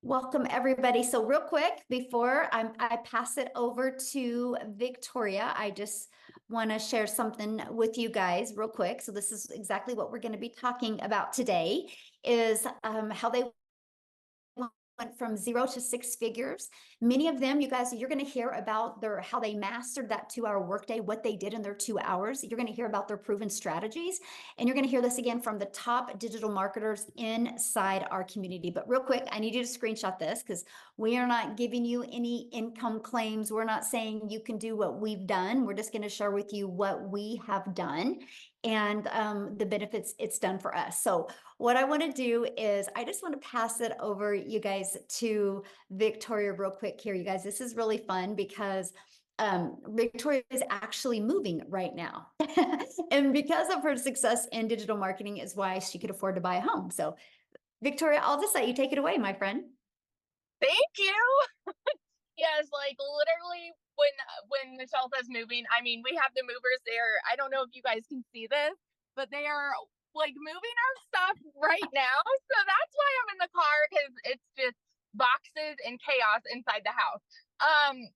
Welcome, everybody. So real quick, before I pass it over to Victoria, I just want to share something with you guys real quick. So this is exactly what we're going to be talking about today is how they went from 0 to 6 figures. Many of them, you guys, you're going to hear about how they mastered that 2 hour workday, what they did in their 2 hours. You're going to hear about their proven strategies, and you're going to hear this again from the top digital marketers inside our community. But real quick, I need you to screenshot this because we are not giving you any income claims. We're not saying you can do what we've done. We're just going to share with you what we have done and the benefits it's done for us. So what I want to do is I just want to pass it over, you guys, to Victoria real quick here. You guys, this is really fun because Victoria is actually moving right now. And because of her success in digital marketing is why she could afford to buy a home. So Victoria, I'll just let you take it away, my friend. Thank you. Yes, like literally when Michelle says moving, I mean we have the movers there. I don't know if you guys can see this, but they are like moving our stuff right now. So that's why I'm in the car because it's just boxes and chaos inside the house.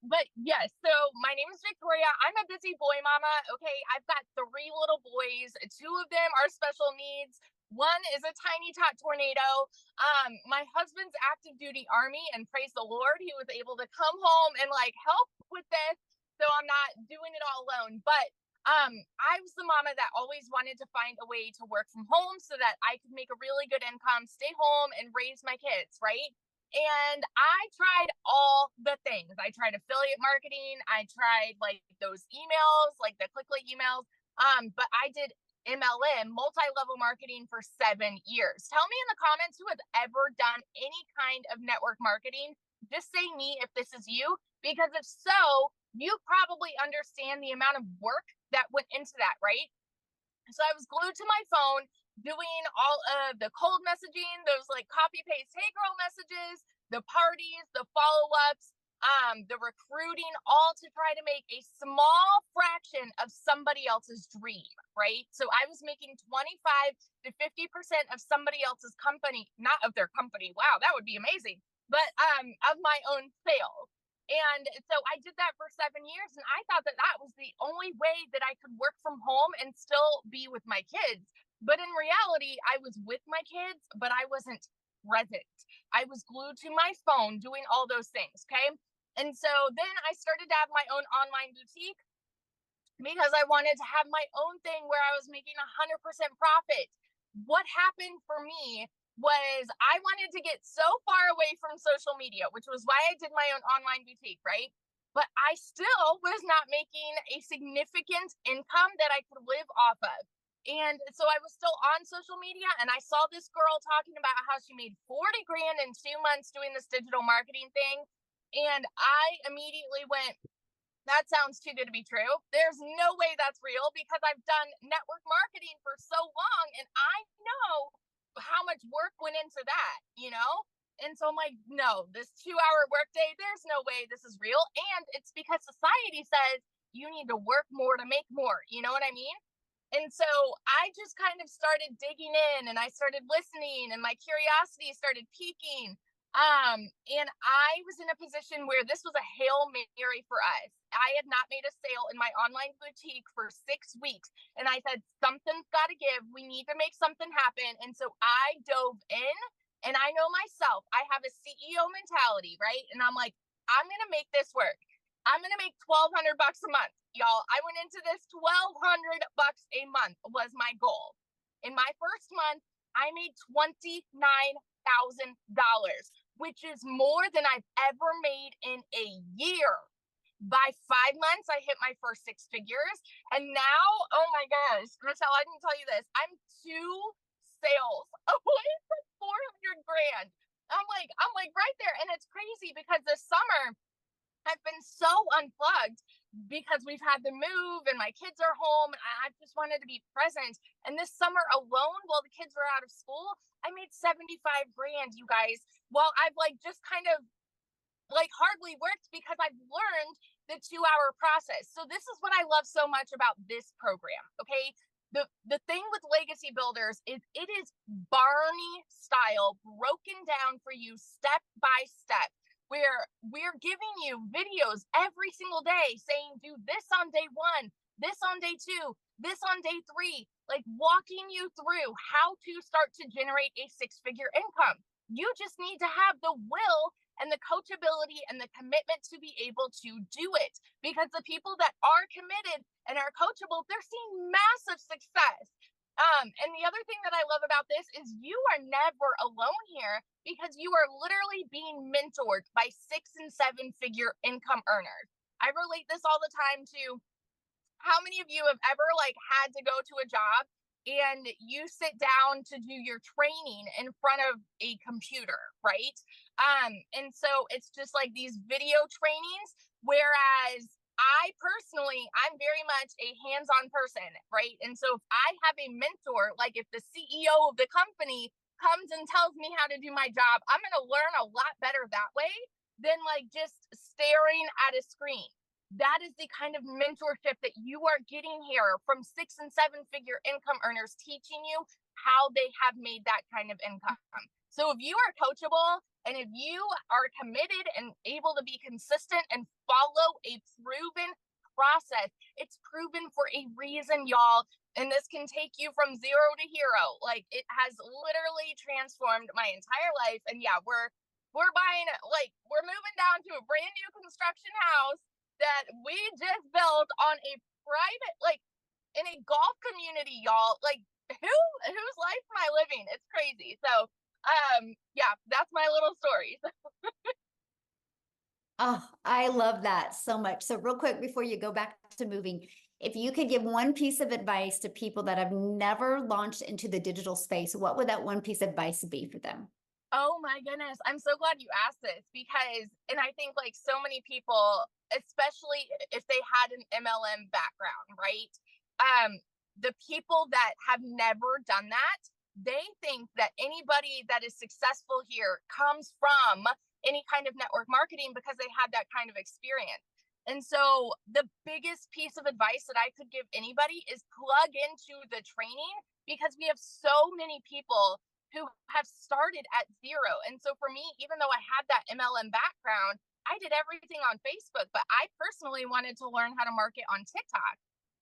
But yes, so my name is Victoria. I'm a busy boy mama. Okay, I've got 3 little boys. 2 of them are special needs. One is a tiny tot tornado. My husband's active duty army, and praise the Lord, he was able to come home and like help with this. So I'm not doing it all alone. But I was the mama that always wanted to find a way to work from home so that I could make a really good income, stay home, and raise my kids, right? And I tried all the things. I tried affiliate marketing. I tried like those emails, like the click emails. But I did MLM, multi-level marketing, for 7 years. Tell me in the comments who has ever done any kind of network marketing. Just say me if this is you, because if so, you probably understand the amount of work that went into that, right? So I was glued to my phone doing all of the cold messaging, those like copy paste, hey girl messages, the parties, the follow ups, the recruiting, all to try to make a small fraction of somebody else's dream, right? So I was making 25 to 50% of somebody else's company, not of their company. Wow, that would be amazing. But of my own sales. And so I did that for 7 years, and I thought that that was the only way that I could work from home and still be with my kids. But in reality, I was with my kids, but I wasn't present. I was glued to my phone doing all those things. Okay. And so then I started to have my own online boutique because I wanted to have my own thing where I was making 100% profit. What happened for me was I wanted to get so far away from social media, which was why I did my own online boutique, right? But I still was not making a significant income that I could live off of. And so I was still on social media, and I saw this girl talking about how she made 40 grand in 2 months doing this digital marketing thing. And I immediately went, that sounds too good to be true. There's no way that's real because I've done network marketing for so long and I know how much work went into that, you know? And so I'm like, no, this 2 hour workday, there's no way this is real. And it's because society says you need to work more to make more. You know what I mean? And so I just kind of started digging in and I started listening and my curiosity started piquing. And I was in a position where this was a Hail Mary for us. I had not made a sale in my online boutique for 6 weeks. And I said, something's got to give. We need to make something happen. And so I dove in, and I know myself, I have a CEO mentality, right? And I'm like, I'm going to make this work. I'm going to make $1,200 a month, y'all. I went into this $1,200 a month was my goal. In my first month, I made $29,000, which is more than I've ever made in a year. By 5 months, I hit my first 6 figures. And now, oh my gosh, Michelle, I didn't tell you this. I'm 2 sales away from 400 grand. I'm like right there. And it's crazy because this summer I've been so unplugged because we've had to move and my kids are home. I just wanted to be present. And this summer alone, while the kids were out of school, I made 75 grand, you guys. Well, I've like just kind of like hardly worked because I've learned the 2 hour process. So this is what I love so much about this program. Okay. the thing with legacy builders is it is Barney style, broken down for you step by step, where we're giving you videos every single day saying, do this on day one, this on day two, this on day three, like walking you through how to start to generate a six-figure income. You just need to have the will and the coachability and the commitment to be able to do it, because the people that are committed and are coachable, they're seeing massive success. And the other thing that I love about this is you are never alone here, because you are literally being mentored by 6 and 7 figure income earners. I relate this all the time to how many of you have ever like had to go to a job and you sit down to do your training in front of a computer, right? And so it's just like these video trainings, whereas I personally, I'm very much a hands-on person, right? And so if I have a mentor, like if the CEO of the company comes and tells me how to do my job, I'm going to learn a lot better that way than like just staring at a screen. That is the kind of mentorship that you are getting here from 6 and 7 figure income earners teaching you how they have made that kind of income. So if you are coachable and if you are committed and able to be consistent and follow a proven process, it's proven for a reason, y'all. And this can take you from zero to hero. Like it has literally transformed my entire life. And yeah, we're buying, like, we're moving down to a brand new construction house that we just built on a private, like in a golf community, y'all. Like whose life am I living? It's crazy. So yeah, that's my little story. Oh, I love that so much. So real quick, before you go back to moving, if you could give one piece of advice to people that have never launched into the digital space, what would that one piece of advice be for them? Oh my goodness. I'm so glad you asked this, because, and I think like so many people, especially if they had an MLM background, right? The people that have never done that, they think that anybody that is successful here comes from any kind of network marketing because they had that kind of experience. And so the biggest piece of advice that I could give anybody is plug into the training, because we have so many people who have started at zero. And so for me, even though I had that MLM background, I did everything on Facebook, but I personally wanted to learn how to market on TikTok.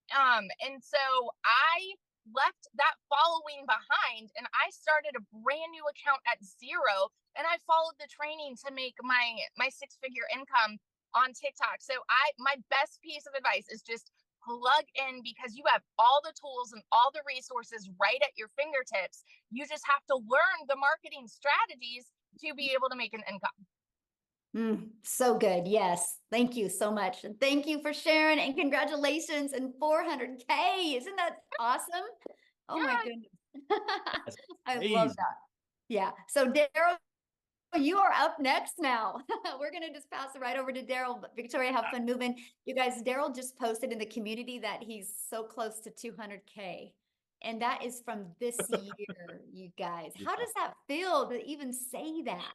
And so I left that following behind and I started a brand new account at zero, and I followed the training to make my six-figure income on TikTok. So my best piece of advice is just plug in, because you have all the tools and all the resources right at your fingertips. You just have to learn the marketing strategies to be able to make an income. So good. Yes. Thank you so much. And thank you for sharing, and congratulations and 400K. Isn't that awesome? Oh my Yeah. goodness. That's I love crazy. that. Yeah. So Daryl, you are up next now. We're going to just pass it right over to Daryl. Victoria, have fun moving. You guys, Daryl just posted in the community that he's so close to 200K. And that is from this year, you guys. How Yeah. does that feel to even say that?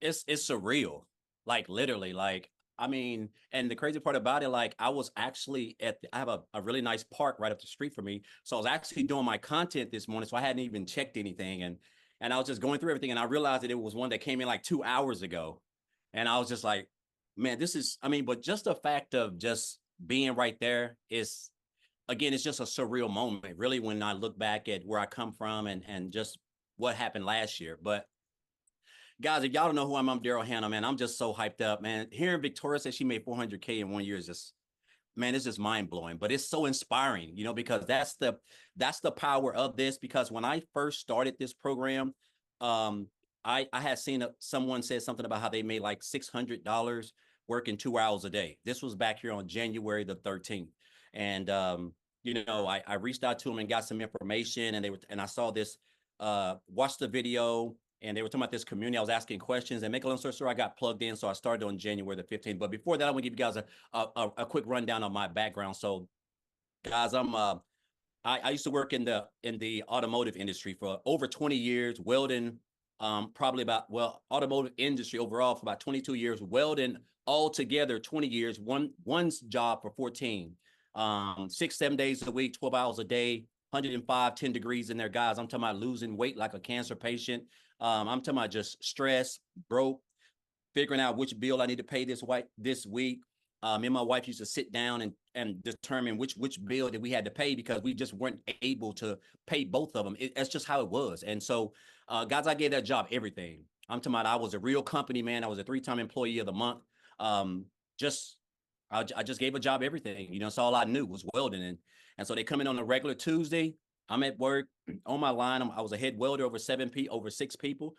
It's surreal. Like literally, like I mean, and the crazy part about it, like I was actually I have a really nice park right up the street from me. So I was actually doing my content this morning. So I hadn't even checked anything. And I was just going through everything, and I realized that it was one that came in like 2 hours ago. And I was just like, man, this is, I mean, but just the fact of just being right there is, again, it's just a surreal moment, really, when I look back at where I come from and just what happened last year. But guys, if y'all don't know who I'm Daryl Hannah, man. I'm just so hyped up, man. Hearing Victoria say she made 400K in 1 year is just, man, it's just mind blowing. But it's so inspiring, because that's the power of this. Because when I first started this program, I had seen someone said something about how they made like $600 working 2 hours a day. This was back here on January the 13th, and I reached out to them and got some information, and I saw this, watched the video, and they were talking about this community. I was asking questions, and make a long story short, I got plugged in. So I started on January the 15th. But before that, I want to give you guys a quick rundown of my background. So, guys, I used to work in the automotive industry for over 20 years, welding, automotive industry overall for about 22 years, welding all together 20 years, one's job for 14. 6, 7 days a week, 12 hours a day, 105, 10 degrees in there, guys. I'm talking about losing weight like a cancer patient. I'm talking about just stress, broke, figuring out which bill I need to pay this week. Me and my wife used to sit down and determine which bill that we had to pay because we just weren't able to pay both of them. That's just how it was. And so, guys, I gave that job everything. I'm talking about I was a real company man. I was a 3-time employee of the month. Um, just I just gave a job everything. You know, that's all I knew was welding. And so they come in on a regular Tuesday. I'm at work on my line. I was a head welder over 6 people.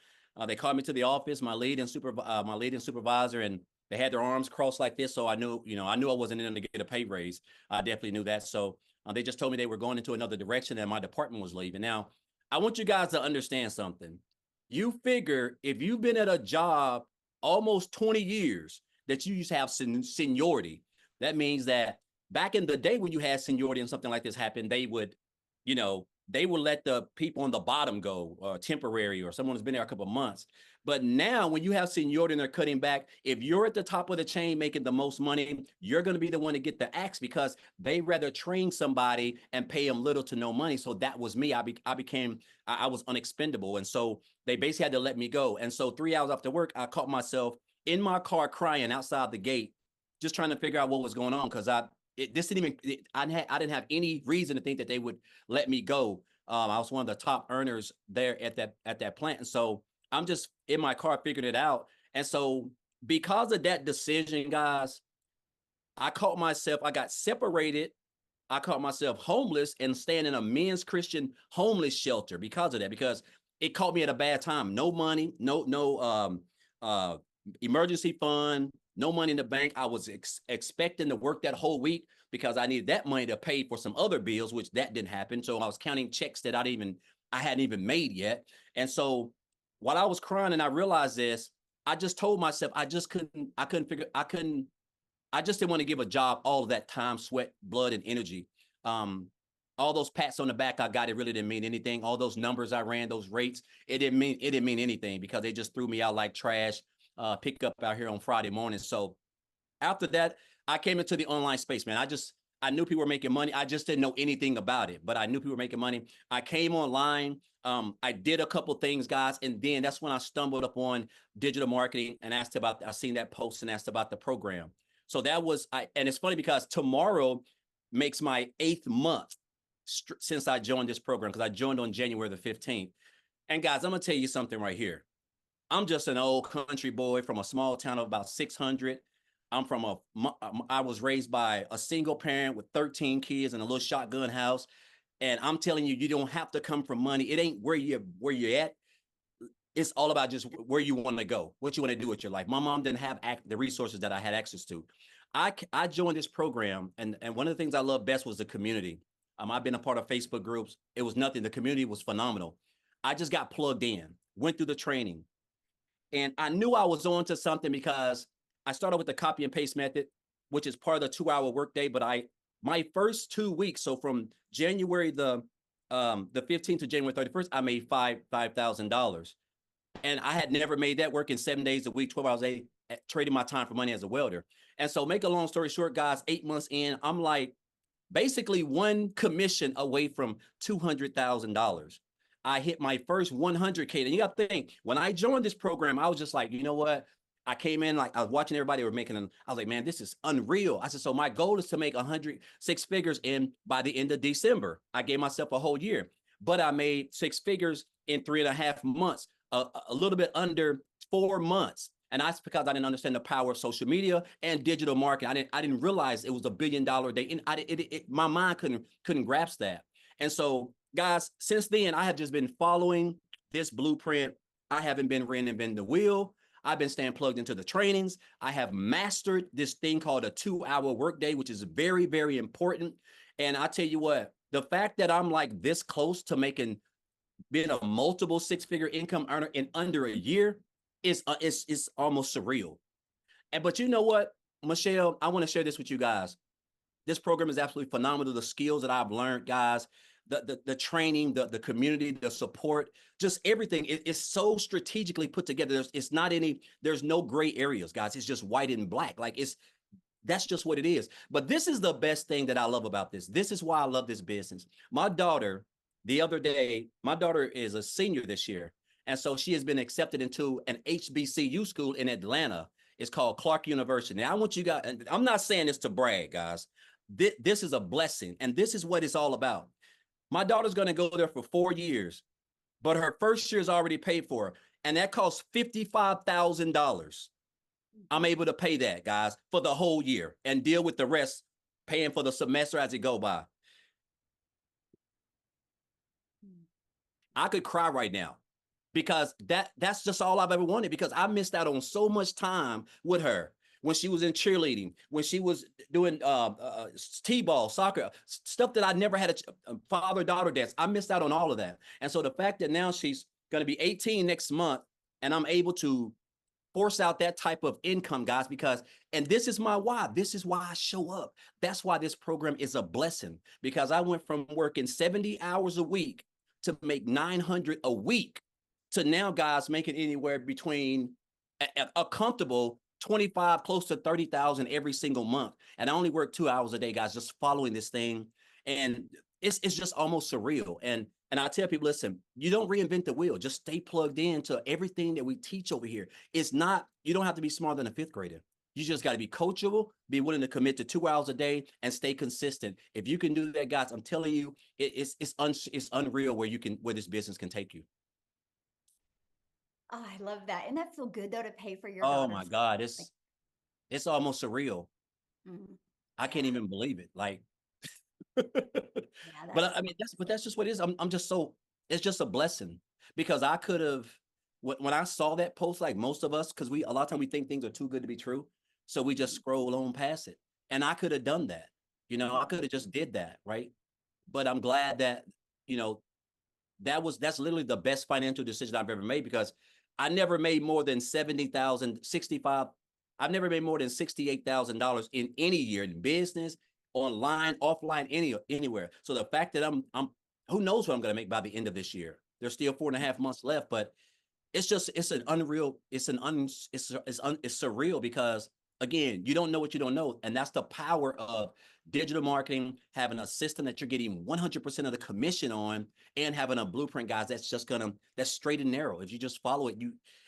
They called me to the office, my lead and supervisor, and they had their arms crossed like this. So I knew I wasn't in them to get a pay raise. I definitely knew that. So they just told me they were going into another direction and my department was leaving. Now, I want you guys to understand something. You figure if you've been at a job almost 20 years that you used to have seniority, that means that back in the day when you had seniority and something like this happened, they would let the people on the bottom go, temporary, or someone who's been there a couple of months. But now when you have seniority and they're cutting back, if you're at the top of the chain making the most money, you're going to be the one to get the axe because they rather train somebody and pay them little to no money. So that was me. I was unexpendable. And so they basically had to let me go. And so 3 hours after work, I caught myself in my car crying outside the gate, just trying to figure out what was going on because I didn't have any reason to think that they would let me go. I was one of the top earners there at that plant. And so I'm just in my car figuring it out. And so because of that decision, guys, I got separated. I caught myself homeless and staying in a men's Christian homeless shelter because of that, because it caught me at a bad time. No money, no emergency fund, no money in the bank. I was expecting to work that whole week because I needed that money to pay for some other bills, which that didn't happen. So I was counting checks that I hadn't even made yet. And so while I was crying and I realized this, I just told myself I just didn't want to give a job all of that time, sweat, blood, and energy. All those pats on the back I got, it really didn't mean anything. All those numbers I ran, those rates, it didn't mean anything because they just threw me out like trash. Pick up out here on Friday morning. So after that, I came into the online space, man. I knew people were making money. I just didn't know anything about it, but I knew people were making money. I came online. I did a couple things, guys. And then that's when I stumbled upon digital marketing and I seen that post and asked about the program. So and it's funny because tomorrow makes my 8th month since I joined this program, because I joined on January the 15th. And guys, I'm going to tell you something right here. I'm just an old country boy from a small town of about 600. I was raised by a single parent with 13 kids in a little shotgun house. And I'm telling you, you don't have to come from money. It ain't where you're at. It's all about just where you want to go, what you want to do with your life. My mom didn't have the resources that I had access to. I joined this program, and one of the things I love best was the community. I've been a part of Facebook groups. It was nothing. The community was phenomenal. I just got plugged in, went through the training, and I knew I was on to something because I started with the copy and paste method, which is part of the 2-hour workday. But my first 2 weeks, so from January the 15th to January 31st, I made $5,000. And I had never made that working 7 days a week, 12 hours a day, trading my time for money as a welder. And so make a long story short, guys, 8 months in, I'm like basically one commission away from $200,000. I hit my first 100K. And you got to think, when I joined this program, I was just like, you know what? I came in, like I was watching everybody were making them. I was like, man, this is unreal. I said, so my goal is to make 6 figures by the end of December. I gave myself a whole year, but I made 6 figures in 3.5 months, a little bit under 4 months. And that's because I didn't understand the power of social media and digital marketing. I didn't realize it was $1 billion day. And my mind couldn't grasp that. And so, guys, since then, I have just been following this blueprint. I haven't been reinventing the wheel. I've been staying plugged into the trainings. I have mastered this thing called a 2-hour workday, which is very, very important. And I tell you what, the fact that I'm like this close to being a multiple 6-figure income earner in under a year is almost surreal. But you know what, Michelle, I want to share this with you guys. This program is absolutely phenomenal. The skills that I've learned, guys, the training, the community, the support, just everything. It's so strategically put together. There's no gray areas, guys. It's just white and black. Like That's just what it is. But this is the best thing that I love about this. This is why I love this business. My daughter, the other day, my daughter is a senior this year. And so she has been accepted into an HBCU school in Atlanta. It's called Clark University. Now, I want you guys, and I'm not saying this to brag, guys. This is a blessing, and this is what it's all about. My daughter's going to go there for 4 years, but her first year is already paid for, and that costs $55,000. I'm able to pay that, guys, for the whole year and deal with the rest, paying for the semester as it go by. I could cry right now because that's just all I've ever wanted, because I missed out on so much time with her when she was in cheerleading, when she was doing t-ball, soccer, stuff that I never had a father-daughter dance. I missed out on all of that. And so the fact that now she's going to be 18 next month and I'm able to force out that type of income, guys, because, and this is my why. This is why I show up. That's why this program is a blessing, because I went from working 70 hours a week to make 900 a week to now, guys, making anywhere between a comfortable 25, close to 30,000 every single month. And I only work 2 hours a day, guys, just following this thing. And it's just almost surreal. And I tell people, listen, you don't reinvent the wheel. Just stay plugged into everything that we teach over here. It's not, you don't have to be smarter than a fifth grader. You just got to be coachable, be willing to commit to 2 hours a day, and stay consistent. If you can do that, guys, I'm telling you, it's unreal where this business can take you. Oh, I love that. And that feel good though to pay for your Oh daughter's. my God, it's almost surreal. I can't even believe it. Like, Yeah, but I mean, that's just what it is. I'm just so, it's just a blessing, because I could have, when I saw that post, like most of us, because a lot of times we think things are too good to be true, so we just scroll on past it. And I could have done that, I could have just did that, right? But I'm glad that, you know, that's literally the best financial decision I've ever made, because I never made more than 70,000, 65. I've never made more than $68,000 in any year in business, online, offline, anywhere. So the fact that I'm who knows what I'm going to make by the end of this year. There's still 4.5 months left, but it's an unreal, it's surreal, because again, you don't know what you don't know. And that's the power of digital marketing, having a system that you're getting 100% of the commission on, and having a blueprint, guys, that's straight and narrow. If you just follow it,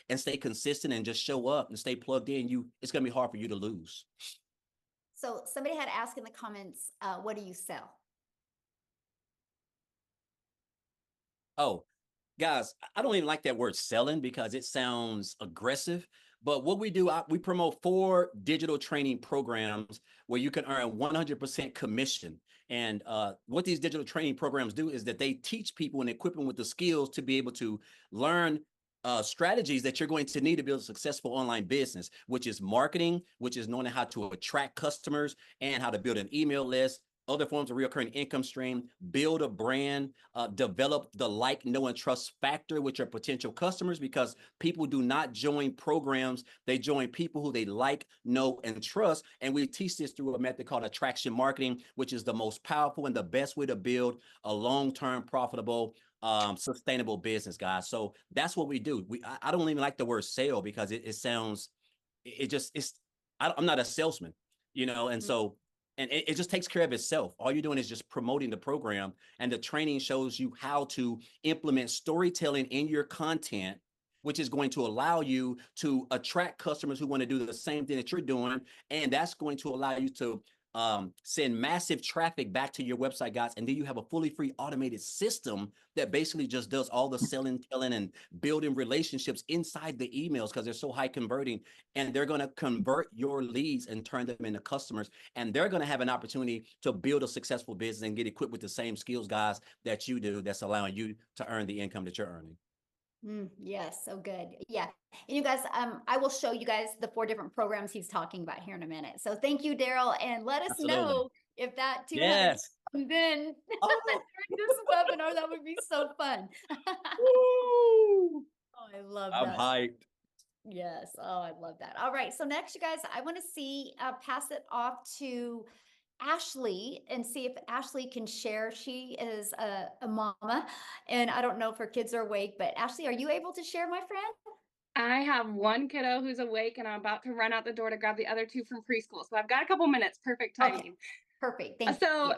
and stay consistent and just show up and stay plugged in, it's going to be hard for you to lose. So somebody had asked in the comments, what do you sell? Oh, guys, I don't even like that word selling, because it sounds aggressive. But what we do, we promote 4 digital training programs where you can earn 100% commission. And what these digital training programs do is that they teach people and equip them with the skills to be able to learn strategies that you're going to need to build a successful online business, which is marketing, which is knowing how to attract customers and how to build an email list, other forms of recurring income stream, build a brand, develop the like, know, and trust factor with your potential customers, because people do not join programs. They join people who they like, know, and trust. And we teach this through a method called attraction marketing, which is the most powerful and the best way to build a long-term profitable, sustainable business, guys. So that's what we do. I don't even like the word sale, because it sounds, I'm not a salesman, and so, and it just takes care of itself. All you're doing is just promoting the program, and the training shows you how to implement storytelling in your content, which is going to allow you to attract customers who want to do the same thing that you're doing. And that's going to allow you to send massive traffic back to your website, guys. And then you have a fully free automated system that basically just does all the selling, telling, and building relationships inside the emails, because they're so high converting. And they're going to convert your leads and turn them into customers. And they're going to have an opportunity to build a successful business and get equipped with the same skills, guys, that you do, that's allowing you to earn the income that you're earning. Yes, so good. Yeah. And you guys, I will show you guys the 4 different programs he's talking about here in a minute. So thank you, Daryl. And let us Absolutely. know if that 200 Yes. comes in Oh. during this webinar. That would be so fun. Woo. Oh, I love I'm that. hyped. Yes. Oh, I love that. All right. So next, you guys, I want to pass it off to Ashley and see if Ashley can share. She is a mama, and I don't know if her kids are awake, but Ashley, are you able to share, my friend? I have one kiddo who's awake and I'm about to run out the door to grab the other two from preschool. So I've got a couple minutes. Perfect timing. Okay, perfect. Thank So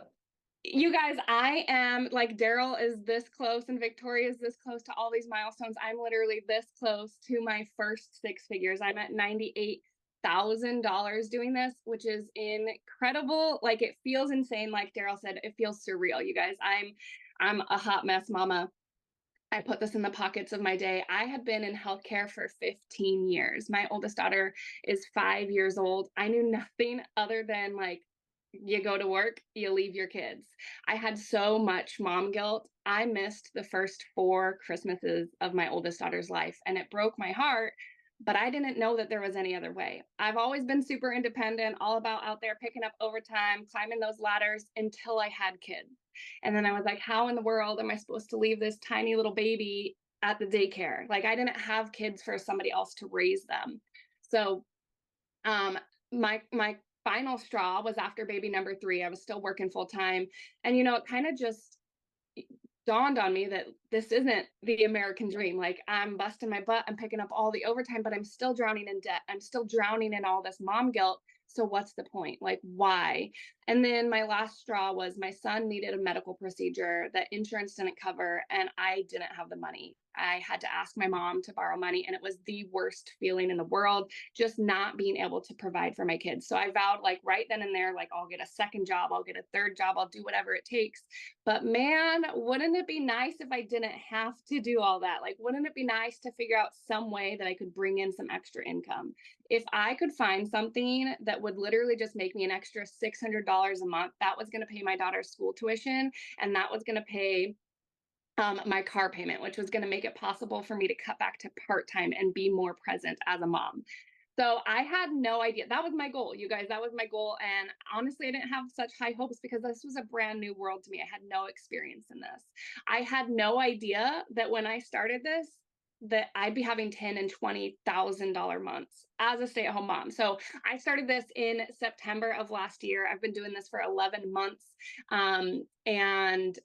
you. you guys, I am like Daryl is this close and Victoria is this close to all these milestones. I'm literally this close to my first six figures. I'm at $98,000 doing this, which is incredible. Like it feels insane. Like Daryl said, it feels surreal. You guys, I'm a hot mess mama. I put this in the pockets of my day. I had been in healthcare for 15 years. My oldest daughter is 5 years old. I knew nothing other than like, you go to work, you leave your kids. I had so much mom guilt. I missed the first 4 Christmases of my oldest daughter's life, and it broke my heart. But I didn't know that there was any other way. I've always been super independent, all about out there picking up overtime, climbing those ladders until I had kids. And then I was like, how in the world am I supposed to leave this tiny little baby at the daycare? Like I didn't have kids for somebody else to raise them. So um my final straw was after baby number 3. I was still working full time. And it kind of just dawned on me that this isn't the American dream. Like I'm busting my butt, I'm picking up all the overtime, but I'm still drowning in debt. I'm still drowning in all this mom guilt. So what's the point? Like why? And then my last straw was my son needed a medical procedure that insurance didn't cover and I didn't have the money. I had to ask my mom to borrow money and it was the worst feeling in the world, just not being able to provide for my kids. So I vowed like right then and there, like I'll get a second job, I'll get a third job, I'll do whatever it takes. But man, wouldn't it be nice if I didn't have to do all that? Like, wouldn't it be nice to figure out some way that I could bring in some extra income? If I could find something that would literally just make me an extra $600 a month, that was going to pay my daughter's school tuition and that was going to pay my car payment, which was going to make it possible for me to cut back to part-time and be more present as a mom. So I had no idea. That was my goal, you guys. That was my goal. And honestly, I didn't have such high hopes because this was a brand new world to me. I had no experience in this. I had no idea that when I started this, that I'd be having $10,000 and $20,000 months as a stay-at-home mom. So I started this in September of last year. I've been doing this for 11 months. And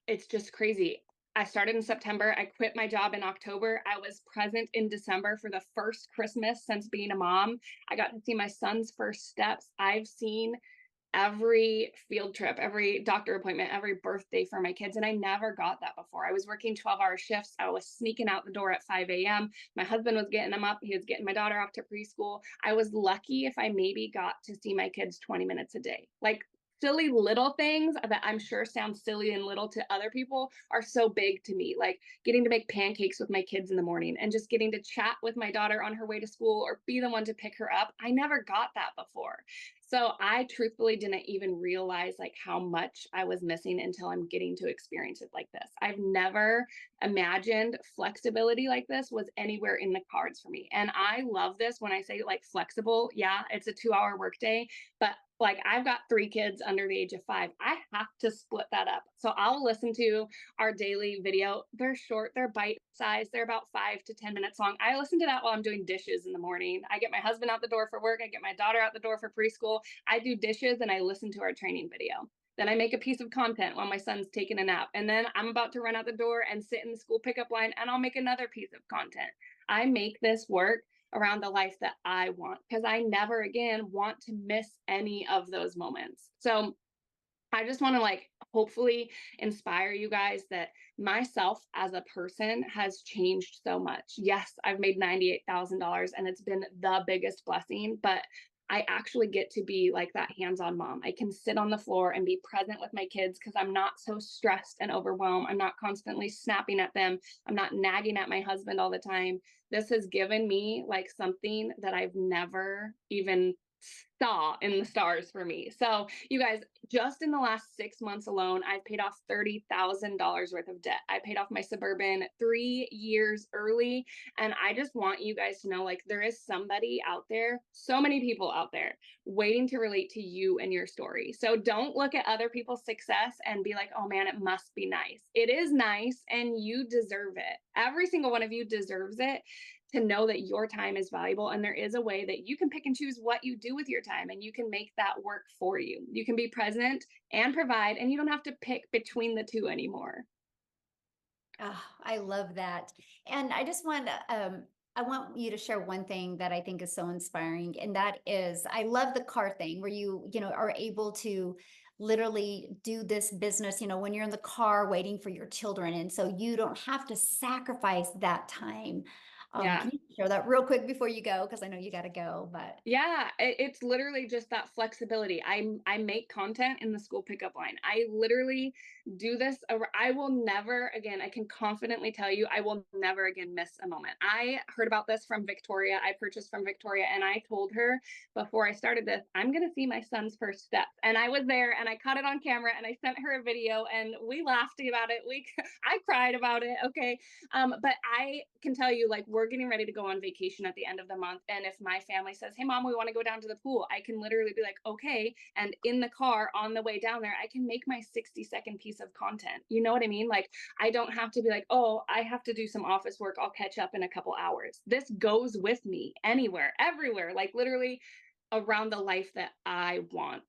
it's just crazy. I started in September. I quit my job in October. I was present in December for the first Christmas since being a mom. I got to see my son's first steps. I've seen every field trip, every doctor appointment, every birthday for my kids. And I never got that before. I was working 12-hour shifts. I was sneaking out the door at 5 a.m. My husband was getting them up. He was getting my daughter off to preschool. I was lucky if I maybe got to see my kids 20 minutes a day. Like silly little things that I'm sure sound silly and little to other people are so big to me. Like getting to make pancakes with my kids in the morning and just getting to chat with my daughter on her way to school or be the one to pick her up. I never got that before. So I truthfully didn't even realize like how much I was missing until I'm getting to experience it like this. I've never imagined flexibility like this was anywhere in the cards for me. And I love this when I say like flexible. Yeah, it's a 2-hour workday, but like I've got 3 kids under the age of 5. I have to split that up. So I'll listen to our daily video. They're short, they're bite sized, they're about 5 to 10 minutes long. I listen to that while I'm doing dishes in the morning. I get my husband out the door for work, I get my daughter out the door for preschool. I do dishes and I listen to our training video. Then I make a piece of content while my son's taking a nap. And then I'm about to run out the door and sit in the school pickup line and I'll make another piece of content. I make this work around the life that I want because I never again want to miss any of those moments. So I just want to like hopefully inspire you guys that myself as a person has changed so much. Yes, I've made $98,000 and it's been the biggest blessing, but I actually get to be like that hands-on mom. I can sit on the floor and be present with my kids because I'm not so stressed and overwhelmed. I'm not constantly snapping at them. I'm not nagging at my husband all the time. This has given me like something that I've never even saw in the stars for me. So you guys, just in the last 6 months alone, I've paid off $30,000 worth of debt. I paid off my Suburban 3 years early. And I just want you guys to know, like, there is somebody out there, so many people out there waiting to relate to you and your story. So don't look at other people's success and be like, oh man, it must be nice. It is nice and you deserve it. Every single one of you deserves it, to know that your time is valuable and there is a way that you can pick and choose what you do with your time and you can make that work for you. You can be present and provide and you don't have to pick between the two anymore. Oh, I love that. And I just want to I want you to share one thing that I think is so inspiring, and that is I love the car thing where you know, are able to literally do this business, you know, when you're in the car waiting for your children. And so you don't have to sacrifice that time. Yeah. Can you share that real quick before you go? Because I know you got to go, but Yeah, it's literally just that flexibility. I make content in the school pickup line. I literally do this. I will never again, I can confidently tell you, I will never again miss a moment. I heard about this from Victoria. I purchased from Victoria, and I told her before I started this, I'm going to see my son's first steps. And I was there, and I caught it on camera, and I sent her a video, and we laughed about it. I cried about it. Okay. But I can tell you, like, we're getting ready to go on vacation at the end of the month. And if my family says, hey, mom, we want to go down to the pool, I can literally be like, okay. And in the car on the way down there, I can make my 60-second piece of content. You know what I mean? Like, I don't have to be like, oh, I have to do some office work. I'll catch up in a couple hours. This goes with me anywhere, everywhere, like literally around the life that I want.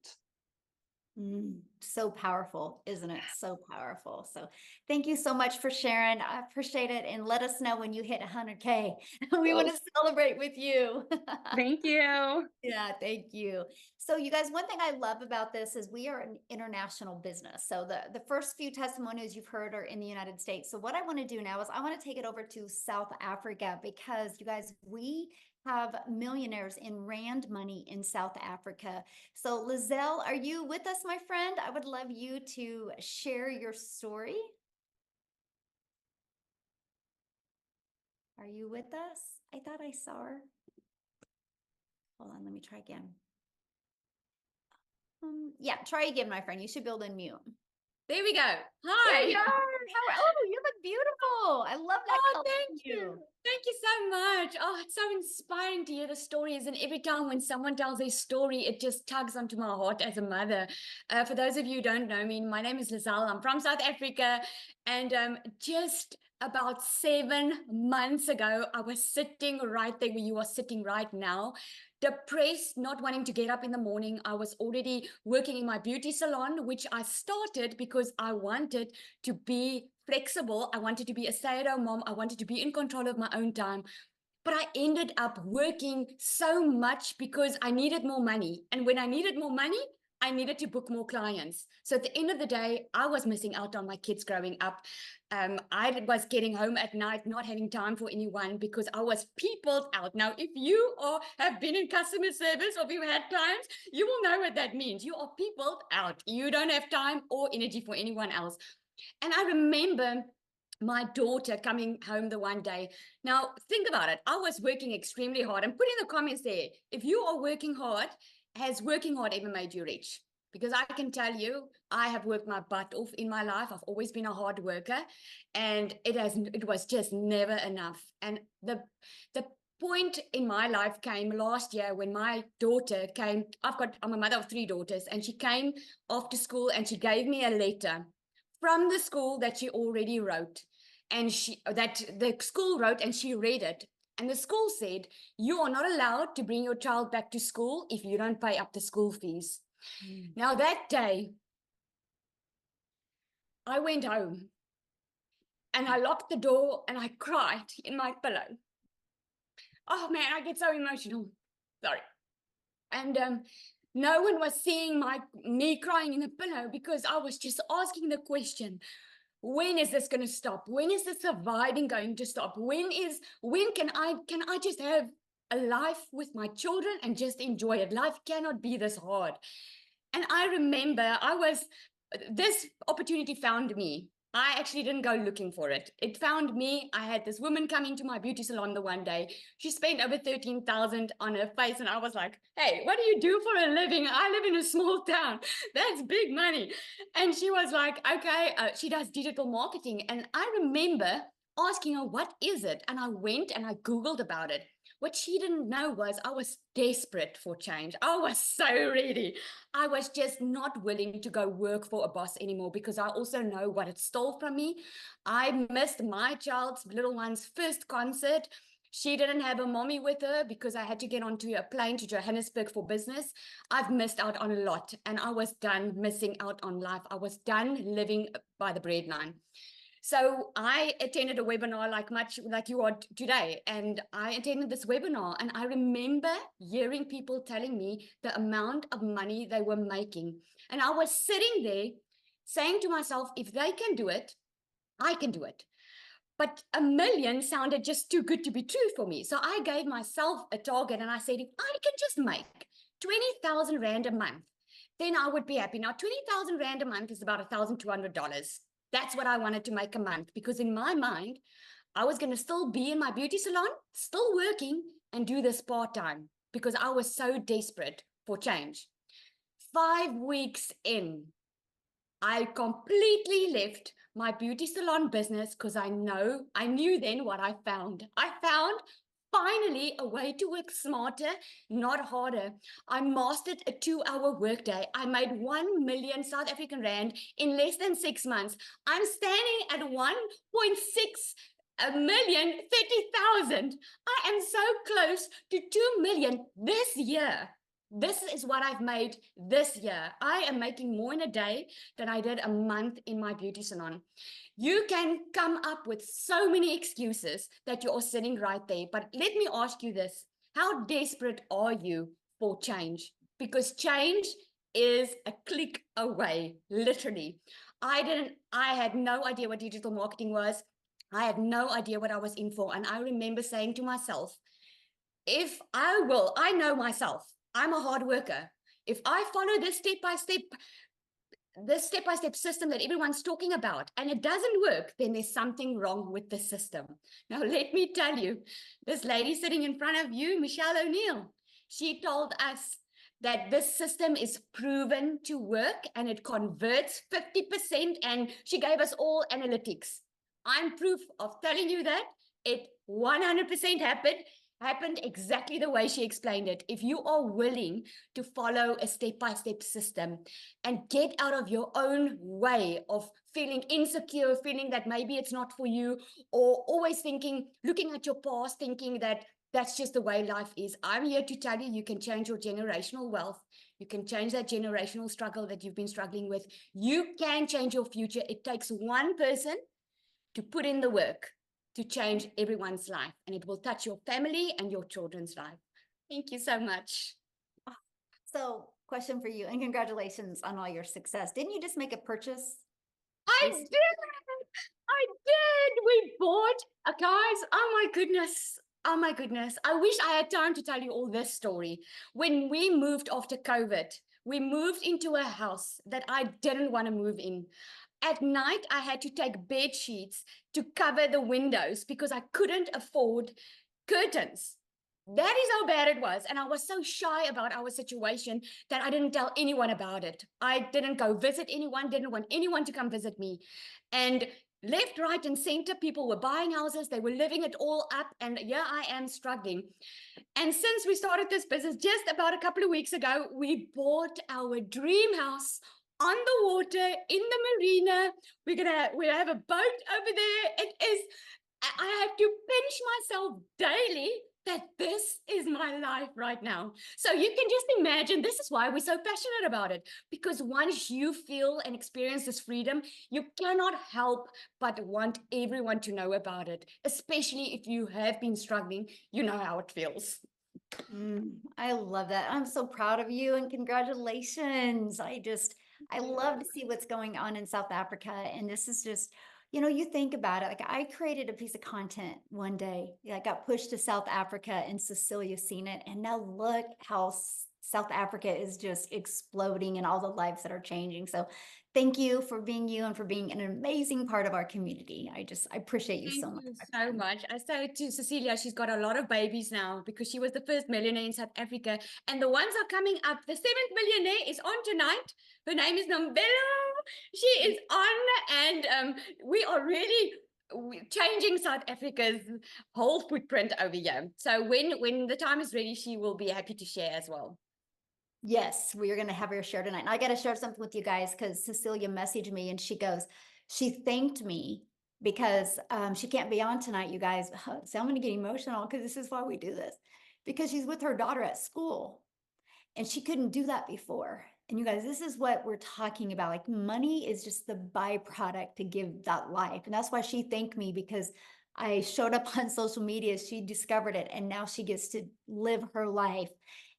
so powerful, isn't it? So powerful. So thank you so much for sharing. I appreciate it. And let us know when you hit 100K. We want to celebrate with you. Thank you. Yeah, thank you. So you guys, one thing I love about this is we are an international business. So the first few testimonials you've heard are in the United States. So what I want to do now is I want to take it over to South Africa, because you guys, we have millionaires in rand money in South Africa. So Lizelle, are you with us, my friend? I would love you to share your story. Are you with us? I thought I saw her. Hold on, let me try again. Yeah, try again, my friend. You should be able to unmute. There we go. There Hi. you are. Oh, you look beautiful. I love that Oh, color thank in you. Thank you so much. Oh, it's so inspiring to hear the stories. And every time when someone tells their story, it just tugs onto my heart as a mother. For those of you who don't know me, my name is Lizelle. I'm from South Africa. And just about 7 months ago, I was sitting right there where you are sitting right now, depressed, not wanting to get up in the morning. I was already working in my beauty salon, which I started because I wanted to be flexible. I wanted to be a stay-at-home mom. I wanted to be in control of my own time. But I ended up working so much because I needed more money. And when I needed more money, I needed to book more clients. So at the end of the day, I was missing out on my kids growing up. I was getting home at night, not having time for anyone because I was peopled out. Now, if you have been in customer service or if you've had clients, you will know what that means. You are peopled out. You don't have time or energy for anyone else. And I remember my daughter coming home the one day. Now, think about it. I was working extremely hard. And put in the comments there, if you are working hard, has working hard ever made you rich? Because I can tell you, I have worked my butt off in my life. I've always been a hard worker, and it was just never enough. And the point in my life came last year when my daughter came. I'm a mother of 3 daughters, and she came after school and she gave me a letter from the school that she already wrote, and that the school wrote, and she read it. And the school said, you are not allowed to bring your child back to school if you don't pay up the school fees. Now that day, I went home and I locked the door and I cried in my pillow. Oh man, I get so emotional. Sorry. And no one was seeing me crying in the pillow because I was just asking the question, when is this going to stop? When is the surviving going to stop? When can I just have a life with my children and just enjoy it? Life cannot be this hard. And I remember this opportunity found me. I actually didn't go looking for it. It found me. I had this woman coming to my beauty salon the one day. She spent over 13,000 on her face. And I was like, hey, what do you do for a living? I live in a small town. That's big money. And she was like, okay, she does digital marketing. And I remember asking her, what is it? And I went and I Googled about it. What she didn't know was I was desperate for change. I was so ready. I was just not willing to go work for a boss anymore because I also know what it stole from me. I missed my child's little one's first concert. She didn't have a mommy with her because I had to get onto a plane to Johannesburg for business. I've missed out on a lot, and I was done missing out on life. I was done living by the breadline. So I attended a webinar much like you are today, and I attended this webinar, and I remember hearing people telling me the amount of money they were making. And I was sitting there saying to myself, if they can do it, I can do it. But $1 million sounded just too good to be true for me. So I gave myself a target and I said, if I can just make 20,000 Rand a month, then I would be happy. Now, 20,000 Rand a month is about $1,200. That's what I wanted to make a month, because in my mind, I was going to still be in my beauty salon, still working, and do this part-time because I was so desperate for change. 5 weeks in, I completely left my beauty salon business because I knew then what I found. I found finally a way to work smarter, not harder. I mastered a 2-hour workday. I made 1 million South African Rand in less than 6 months. I'm standing at 1.6 million, 30,000. I am so close to 2 million this year. This is what I've made this year. I am making more in a day than I did a month in my beauty salon. You can come up with so many excuses that you're sitting right there. But let me ask you this. How desperate are you for change? Because change is a click away, literally. I had no idea what digital marketing was. I had no idea what I was in for. And I remember saying to myself, I know myself. I'm a hard worker. If I follow this step-by-step system that everyone's talking about, and it doesn't work, then there's something wrong with the system. Now, let me tell you, this lady sitting in front of you, Michelle O'Neill, she told us that this system is proven to work and it converts 50%, and she gave us all analytics. I'm proof of telling you that it 100% happened exactly the way she explained it. If you are willing to follow a step-by-step system and get out of your own way of feeling insecure, feeling that maybe it's not for you, or always looking at your past, thinking that that's just the way life is. I'm here to tell you, you can change your generational wealth. You can change that generational struggle that you've been struggling with. You can change your future. It takes one person to put in the work to change everyone's life, and it will touch your family and your children's life. Thank you so much. So, question for you, and congratulations on all your success. Didn't you just make a purchase? I did. We bought, guys. Oh my goodness. Oh my goodness. I wish I had time to tell you all this story. When we moved after COVID, we moved into a house that I didn't want to move in. At night, I had to take bed sheets to cover the windows because I couldn't afford curtains. That is how bad it was. And I was so shy about our situation that I didn't tell anyone about it. I didn't go visit anyone, didn't want anyone to come visit me. And left, right, and center, people were buying houses. They were living it all up. And yeah, I am struggling. And since we started this business just about a couple of weeks ago, we bought our dream house on the water in the marina. We have a boat over there. It is, I have to pinch myself daily that this is my life right now. So you can just imagine, this is why we're so passionate about it, because once you feel and experience this freedom, you cannot help but want everyone to know about it, especially if you have been struggling, you know how it feels. I love that. I'm so proud of you, and congratulations. I love to see what's going on in South Africa. And this is just, you think about it. Like, I created a piece of content one day. I got pushed to South Africa, and Cecilia's seen it. And now look how South Africa is just exploding and all the lives that are changing. So thank you for being you and for being an amazing part of our community. I appreciate you so much. Thank you so much. I say to Cecilia, she's got a lot of babies now because she was the first millionaire in South Africa. And the ones are coming up. The 7th millionaire is on tonight. Her name is Nombelo. She is on, and we are really changing South Africa's whole footprint over here. So when the time is ready, she will be happy to share as well. Yes, we are going to have her share tonight. And I got to share something with you guys because Cecilia messaged me and she thanked me because she can't be on tonight, you guys. So I'm going to get emotional because this is why we do this, because she's with her daughter at school and she couldn't do that before. And you guys, this is what we're talking about. Like money is just the byproduct to give that life. And that's why she thanked me, because I showed up on social media. She discovered it and now she gets to live her life.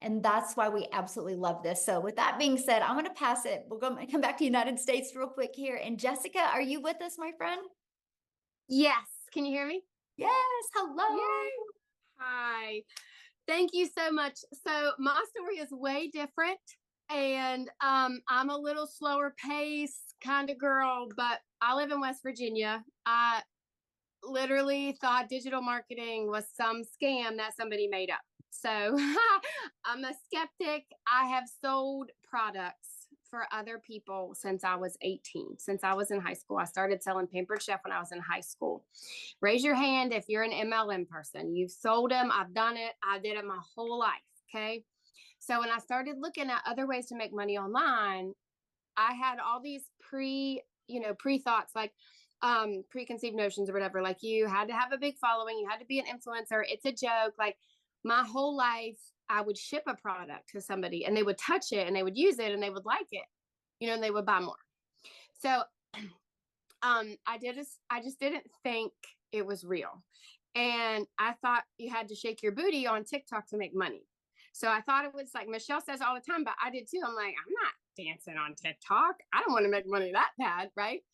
And that's why we absolutely love this. So with that being said, I'm going to pass it. We're going to come back to United States real quick here. And Jessica, are you with us, my friend? Yes. Can you hear me? Yes. Hello. Yay. Hi. Thank you so much. So my story is way different. And I'm a little slower pace kind of girl, but I live in West Virginia. I literally thought digital marketing was some scam that somebody made up. So I'm a skeptic. I have sold products for other people since I was 18. Since I was in high school, I started selling Pampered Chef when I was in high school. Raise your hand if you're an MLM person. You've sold them. I've done it. I did it my whole life. Okay. So when I started looking at other ways to make money online, I had all these pre-thoughts, like preconceived notions or whatever. Like you had to have a big following, you had to be an influencer. It's a joke. Like my whole life, I would ship a product to somebody and they would touch it and they would use it and they would like it, and they would buy more. So I just didn't think it was real. And I thought you had to shake your booty on TikTok to make money. So I thought it was like Michelle says all the time, but I did too. I'm like, I'm not dancing on TikTok. I don't want to make money that bad, right?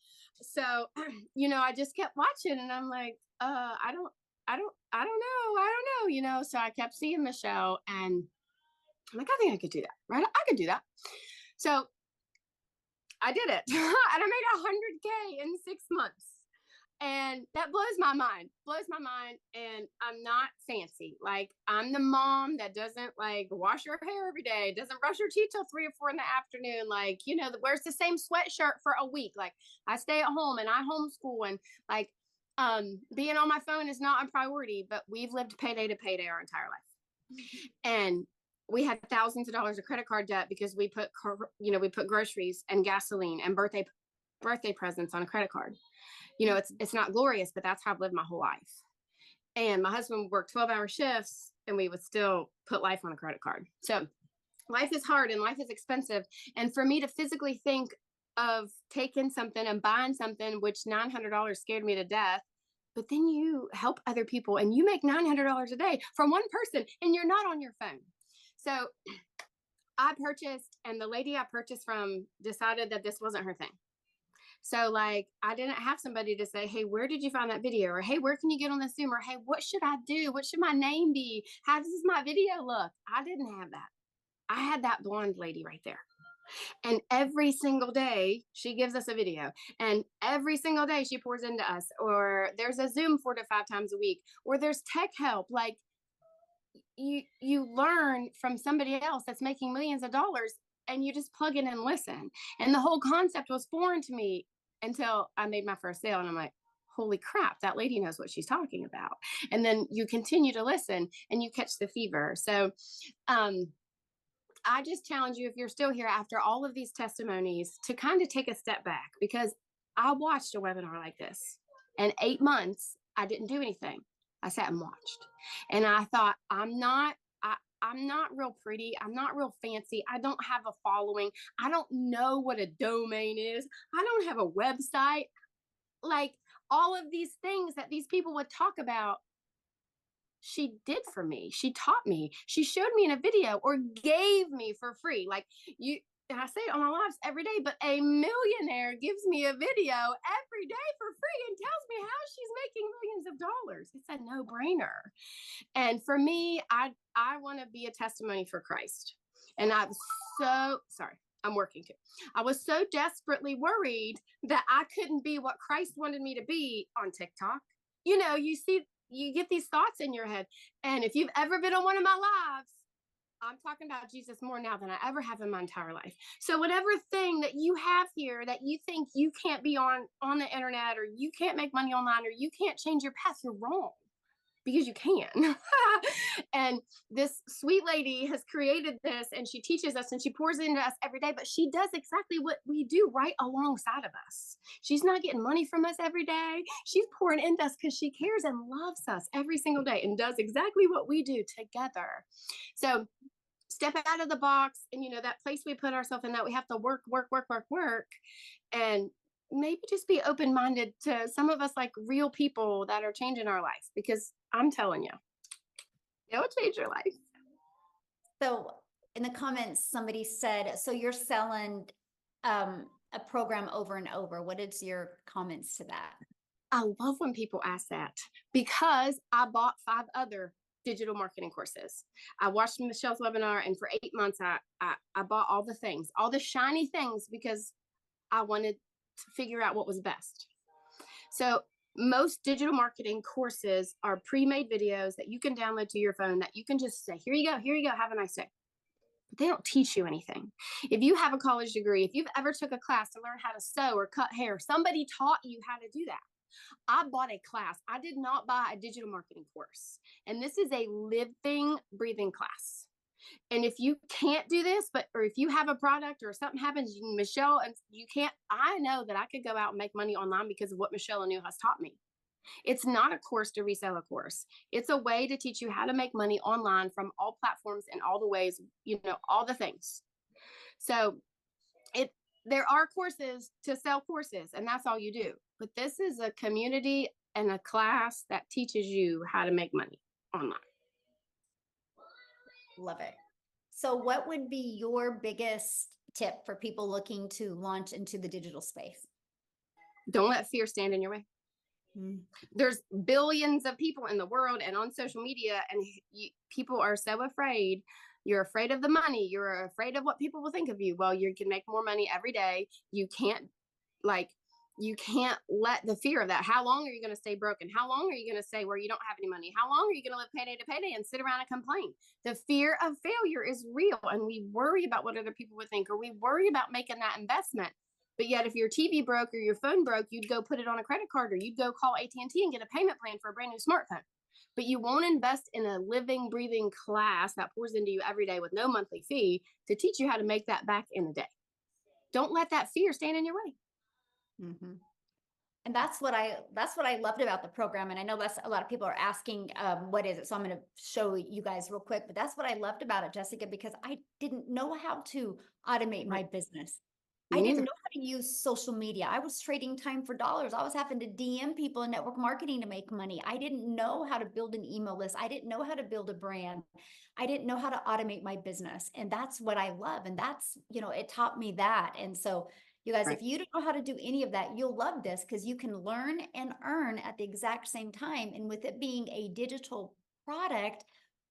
So, I just kept watching and I'm like, I don't know, So I kept seeing Michelle and I'm like, I think I could do that, right? I could do that. So I did it. And I made 100K in 6 months. And that blows my mind. And I'm not fancy. Like I'm the mom that doesn't like wash her hair every day, doesn't brush her teeth till 3 or 4 in the afternoon. Like, that wears the same sweatshirt for a week. Like I stay at home and I homeschool and like, being on my phone is not a priority, but we've lived payday to payday our entire life. And we had thousands of dollars of credit card debt because we put groceries and gasoline and birthday presents on a credit card. It's not glorious, but that's how I've lived my whole life. And my husband worked 12-hour shifts and we would still put life on a credit card. So life is hard and life is expensive. And for me to physically think of taking something and buying something, which $900 scared me to death, but then you help other people and you make $900 a day from one person and you're not on your phone. So I purchased, and the lady I purchased from decided that this wasn't her thing. So like, I didn't have somebody to say, hey, where did you find that video? Or, hey, where can you get on this Zoom? Or, hey, what should I do? What should my name be? How does my video look? I didn't have that. I had that blonde lady right there. And every single day she gives us a video and every single day she pours into us, or there's a Zoom 4 to 5 times a week, or there's tech help. Like you learn from somebody else that's making millions of dollars and you just plug in and listen. And the whole concept was foreign to me until I made my first sale. And I'm like, holy crap, that lady knows what she's talking about. And then you continue to listen and you catch the fever. So, I just challenge you, if you're still here after all of these testimonies, to kind of take a step back, because I watched a webinar like this and 8 months, I didn't do anything. I sat and watched. And I thought, I'm not real pretty. I'm not real fancy. I don't have a following. I don't know what a domain is. I don't have a website. Like all of these things that these people would talk about, she did for me. She taught me. She showed me in a video or gave me for free. Like and I say it on my lives every day, but a millionaire gives me a video every day for free and tells me how she's making millions of dollars. It's a no-brainer. And for me, I want to be a testimony for Christ. And I was so sorry. I'm working too. I was so desperately worried that I couldn't be what Christ wanted me to be on TikTok. You get these thoughts in your head. And if you've ever been on one of my lives, I'm talking about Jesus more now than I ever have in my entire life. So whatever thing that you have here that you think you can't be on the internet, or you can't make money online, or you can't change your path, you're wrong, because you can. And this sweet lady has created this and she teaches us and she pours into us every day, but she does exactly what we do right alongside of us. She's not getting money from us every day. She's pouring into us because she cares and loves us every single day and does exactly what we do together. So step out of the box. And, that place we put ourselves in, that we have to work, work, work, work, work. And maybe just be open-minded to some of us, like real people that are changing our life, because I'm telling you, it'll change your life. So in the comments, somebody said, so you're selling a program over and over. What is your comments to that? I love when people ask that, because I bought 5 other digital marketing courses. I watched Michelle's webinar, and for 8 months, I bought all the things, all the shiny things, because I wanted to figure out what was best. So most digital marketing courses are pre-made videos that you can download to your phone, that you can just say, here you go, have a nice day. But they don't teach you anything. If you have a college degree, if you've ever took a class to learn how to sew or cut hair, somebody taught you how to do that. I bought a class. I did not buy a digital marketing course. And this is a living, breathing class. And if you can't do this, or if you have a product or something happens, Michelle, and you can't, I know that I could go out and make money online because of what Michelle Anu has taught me. It's not a course to resell a course. It's a way to teach you how to make money online from all platforms and all the ways, all the things. So there are courses to sell courses, and that's all you do. But this is a community and a class that teaches you how to make money online. Love it. So what would be your biggest tip for people looking to launch into the digital space? Don't let fear stand in your way. There's billions of people in the world and on social media, and people are so afraid. You're afraid of the money. You're afraid of what people will think of you. Well, you can make more money every day. You can't let the fear of that. How long are you going to stay broken? How long are you going to stay where you don't have any money? How long are you going to live payday to payday and sit around and complain? The fear of failure is real, and we worry about what other people would think, or we worry about making that investment. But yet, if your TV broke or your phone broke, you'd go put it on a credit card, or you'd go call AT&T and get a payment plan for a brand new smartphone. But you won't invest in a living, breathing class that pours into you every day with no monthly fee to teach you how to make that back in a day. Don't let that fear stand in your way. Mm-hmm. And that's what I loved about the program. And I know that's a lot of people are asking, what is it? So I'm going to show you guys real quick, but that's what I loved about it, Jessica, because I didn't know how to automate my business. I didn't know how to use social media. I was trading time for dollars. I was having to DM people in network marketing to make money. I didn't know how to build an email list. I didn't know how to build a brand. I didn't know how to automate my business. And that's what I love. And that's, it taught me that. And so you guys, if you don't know how to do any of that, you'll love this, because you can learn and earn at the exact same time. And with it being a digital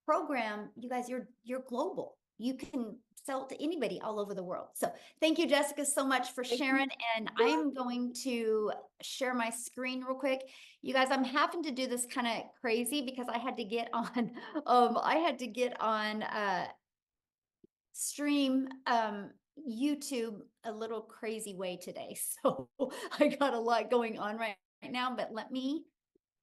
program, you guys, you're global. You can sell to anybody all over the world. So thank you, Jessica, so much for sharing. And I'm going to share my screen real quick. You guys, I'm having to do this kind of crazy because I had to get on, stream, YouTube a little crazy way today. So I got a lot going on right now, but let me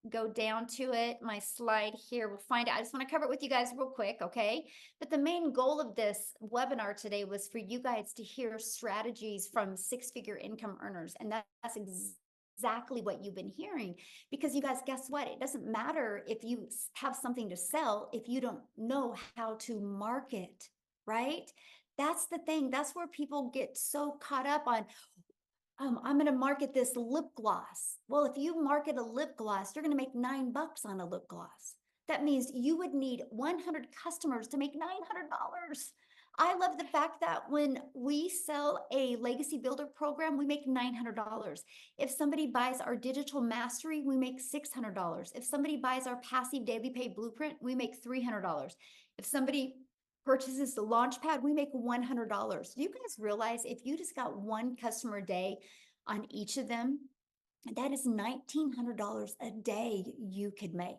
go down to it. My slide here, we'll find out. I just want to cover it with you guys real quick, okay? But the main goal of this webinar today was for you guys to hear strategies from 6-figure income earners. And that's exactly what you've been hearing, because you guys, guess what? It doesn't matter if you have something to sell if you don't know how to market, right? That's the thing. That's where people get so caught up on, I'm going to market this lip gloss. Well, if you market a lip gloss, you're going to make $9 on a lip gloss. That means you would need 100 customers to make $900. I love the fact that when we sell a legacy builder program, we make $900. If somebody buys our digital mastery, we make $600. If somebody buys our passive daily pay blueprint, we make $300. If somebody purchases the Launchpad, we make $100. Do you guys realize if you just got one customer a day on each of them, that is $1,900 a day you could make.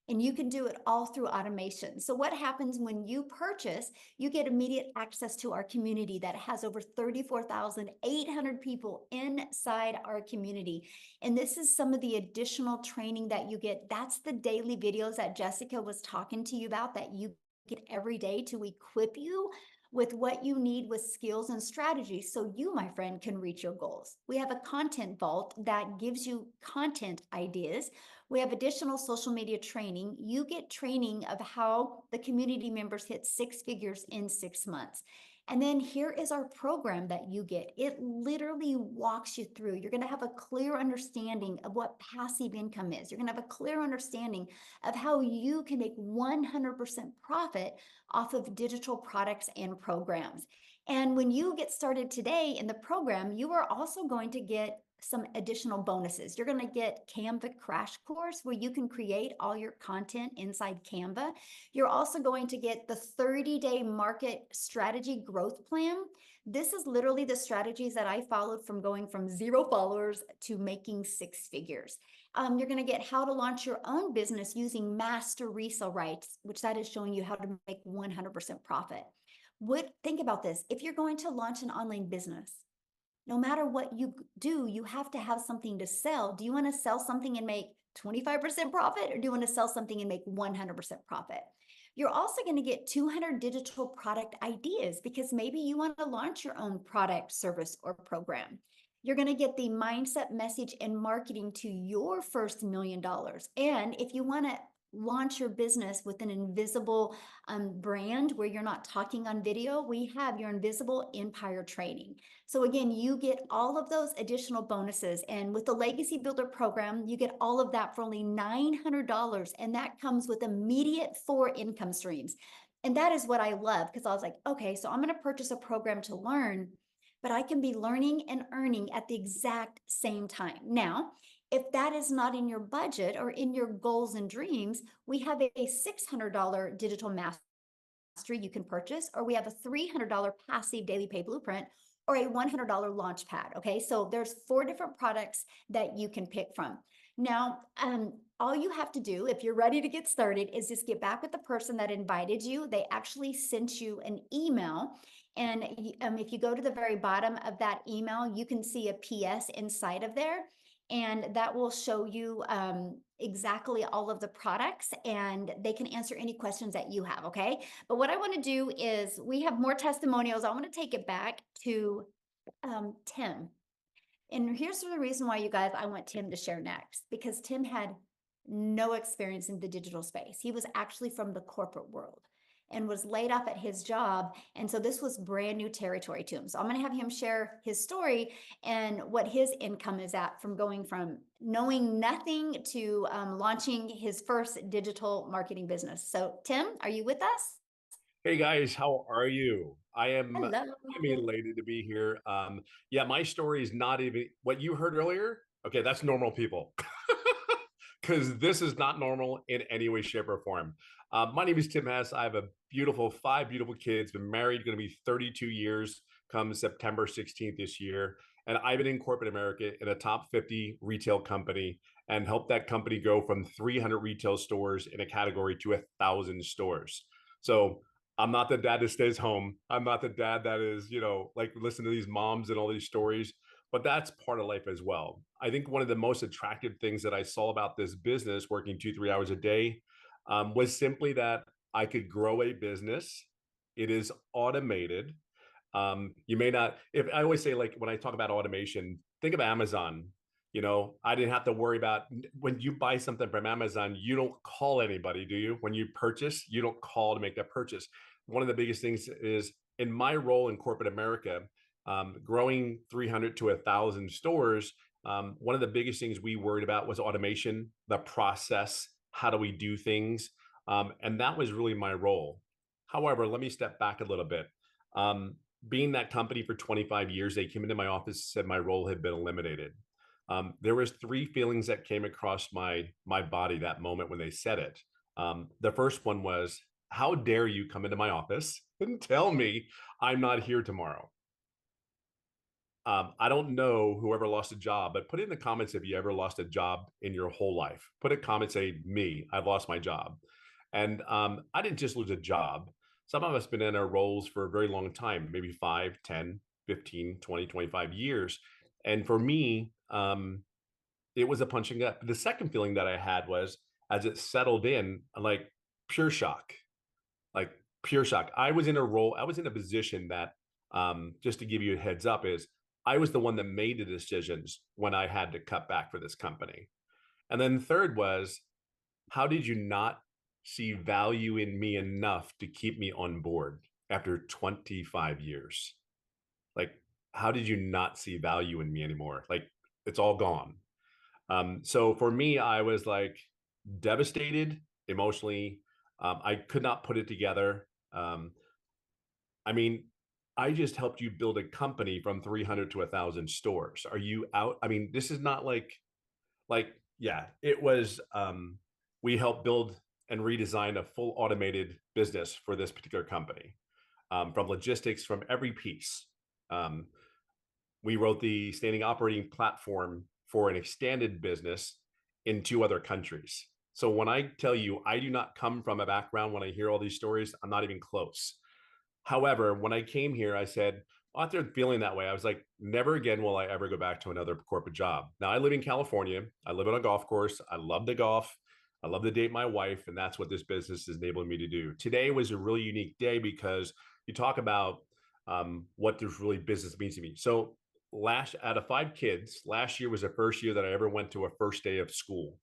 And you can do it all through automation. So what happens when you purchase, you get immediate access to our community that has over 34,800 people inside our community. And this is some of the additional training that you get. That's the daily videos that Jessica was talking to you about that you get every day to equip you with what you need with skills and strategies so you, my friend, can reach your goals. We have a content vault that gives you content ideas We have additional social media training. You get training of how the community members hit 6 figures in 6 months. And then here is our program that you get. It literally walks you through. You're going to have a clear understanding of what passive income is. You're going to have a clear understanding of how you can make 100% profit off of digital products and programs. And when you get started today in the program, you are also going to get some additional bonuses. You're going to get Canva crash course where you can create all your content inside Canva. You're also going to get the 30-day market strategy growth plan. This is literally the strategies that I followed from going from 0 followers to making 6 figures. You're going to get how to launch your own business using master resale rights, which that is showing you how to make 100% profit. Think about this. If you're going to launch an online business, no matter what you do, you have to have something to sell. Do you want to sell something and make 25% profit, or do you want to sell something and make 100% profit? You're also going to get 200 digital product ideas because maybe you want to launch your own product, service, or program. You're going to get the mindset, message, and marketing to your first $1 million. And if you want to launch your business with an invisible brand where you're not talking on video, we have your Invisible Empire training. So again, you get all of those additional bonuses. And with the Legacy Builder program, you get all of that for only $900. And that comes with immediate 4 income streams. And that is what I love, because I was like, okay, so I'm going to purchase a program to learn, but I can be learning and earning at the exact same time. Now, if that is not in your budget or in your goals and dreams, we have a $600 digital mastery you can purchase, or we have a $300 passive daily pay blueprint, or a $100 launch pad. Okay, so there's 4 different products that you can pick from. Now, all you have to do if you're ready to get started is just get back with the person that invited you. They actually sent you an email. And if you go to the very bottom of that email, you can see a PS inside of there. And that will show you exactly all of the products, and they can answer any questions that you have, okay? But what I want to do is, we have more testimonials. I want to take it back to Tim. And here's the reason why, you guys, I want Tim to share next, because Tim had no experience in the digital space. He was actually from the corporate world and was laid off at his job. And so this was brand new territory to him. So I'm going to have him share his story and what his income is at from going from knowing nothing to launching his first digital marketing business. So Tim, are you with us? Hey guys, how are you? I am Hello. I'm elated to be here. Yeah, my story is not even what you heard earlier. Okay, that's normal people. Because this is not normal in any way, shape, or form. My name is Tim Hess. I have a beautiful 5 beautiful kids. Been married, going to be 32 years come September 16th this year. And I've been in corporate America in a top 50 retail company and helped that company go from 300 retail stores in a category to 1,000 stores. So I'm not the dad that stays home. I'm not the dad that is, like listen to these moms and all these stories, but that's part of life as well. I think one of the most attractive things that I saw about this business, working 2-3 hours a day, was simply that I could grow a business. It is automated. You may not, if I always say, like, when I talk about automation, think of Amazon. I didn't have to worry about when you buy something from Amazon, you don't call anybody, do you? When you purchase, you don't call to make that purchase. One of the biggest things is in my role in corporate America, growing 300 to 1,000 stores. One of the biggest things we worried about was automation, the process. How do we do things? And that was really my role. However, let me step back a little bit. Being that company for 25 years, they came into my office, said my role had been eliminated. There was 3 feelings that came across my body that moment when they said it. The first one was, how dare you come into my office and tell me I'm not here tomorrow? I don't know whoever lost a job, but put in the comments if you ever lost a job in your whole life. Put a comment, say, me, I've lost my job. And I didn't just lose a job. Some of us been in our roles for a very long time, maybe 5, 10, 15, 20, 25 years. And for me, it was a punching up. The second feeling that I had was, as it settled in, like pure shock, like pure shock. I was in a role, I was in a position that, just to give you a heads up, is I was the one that made the decisions when I had to cut back for this company. And then third was, how did you not see value in me enough to keep me on board after 25 years? Like, how did you not see value in me anymore? Like, it's all gone. So for me, I was like devastated emotionally. I could not put it together. I mean, I just helped you build a company from 300 to 1,000 stores. Are you out? I mean, this is not yeah, it was, we helped build and redesign a full automated business for this particular company, from logistics, from every piece. Um, we wrote the standing operating platform for an extended business in 2 other countries. So when I tell you, I do not come from a background, when I hear all these stories, I'm not even close. However, when I came here, I said, after feeling that way, I was like, never again will I ever go back to another corporate job. Now I live in California. I live on a golf course. I love the golf. I love to date my wife. And that's what this business is enabling me to do. Today was a really unique day because you talk about what this really business means to me. So last, out of 5 kids, last year was the first year that I ever went to a first day of school.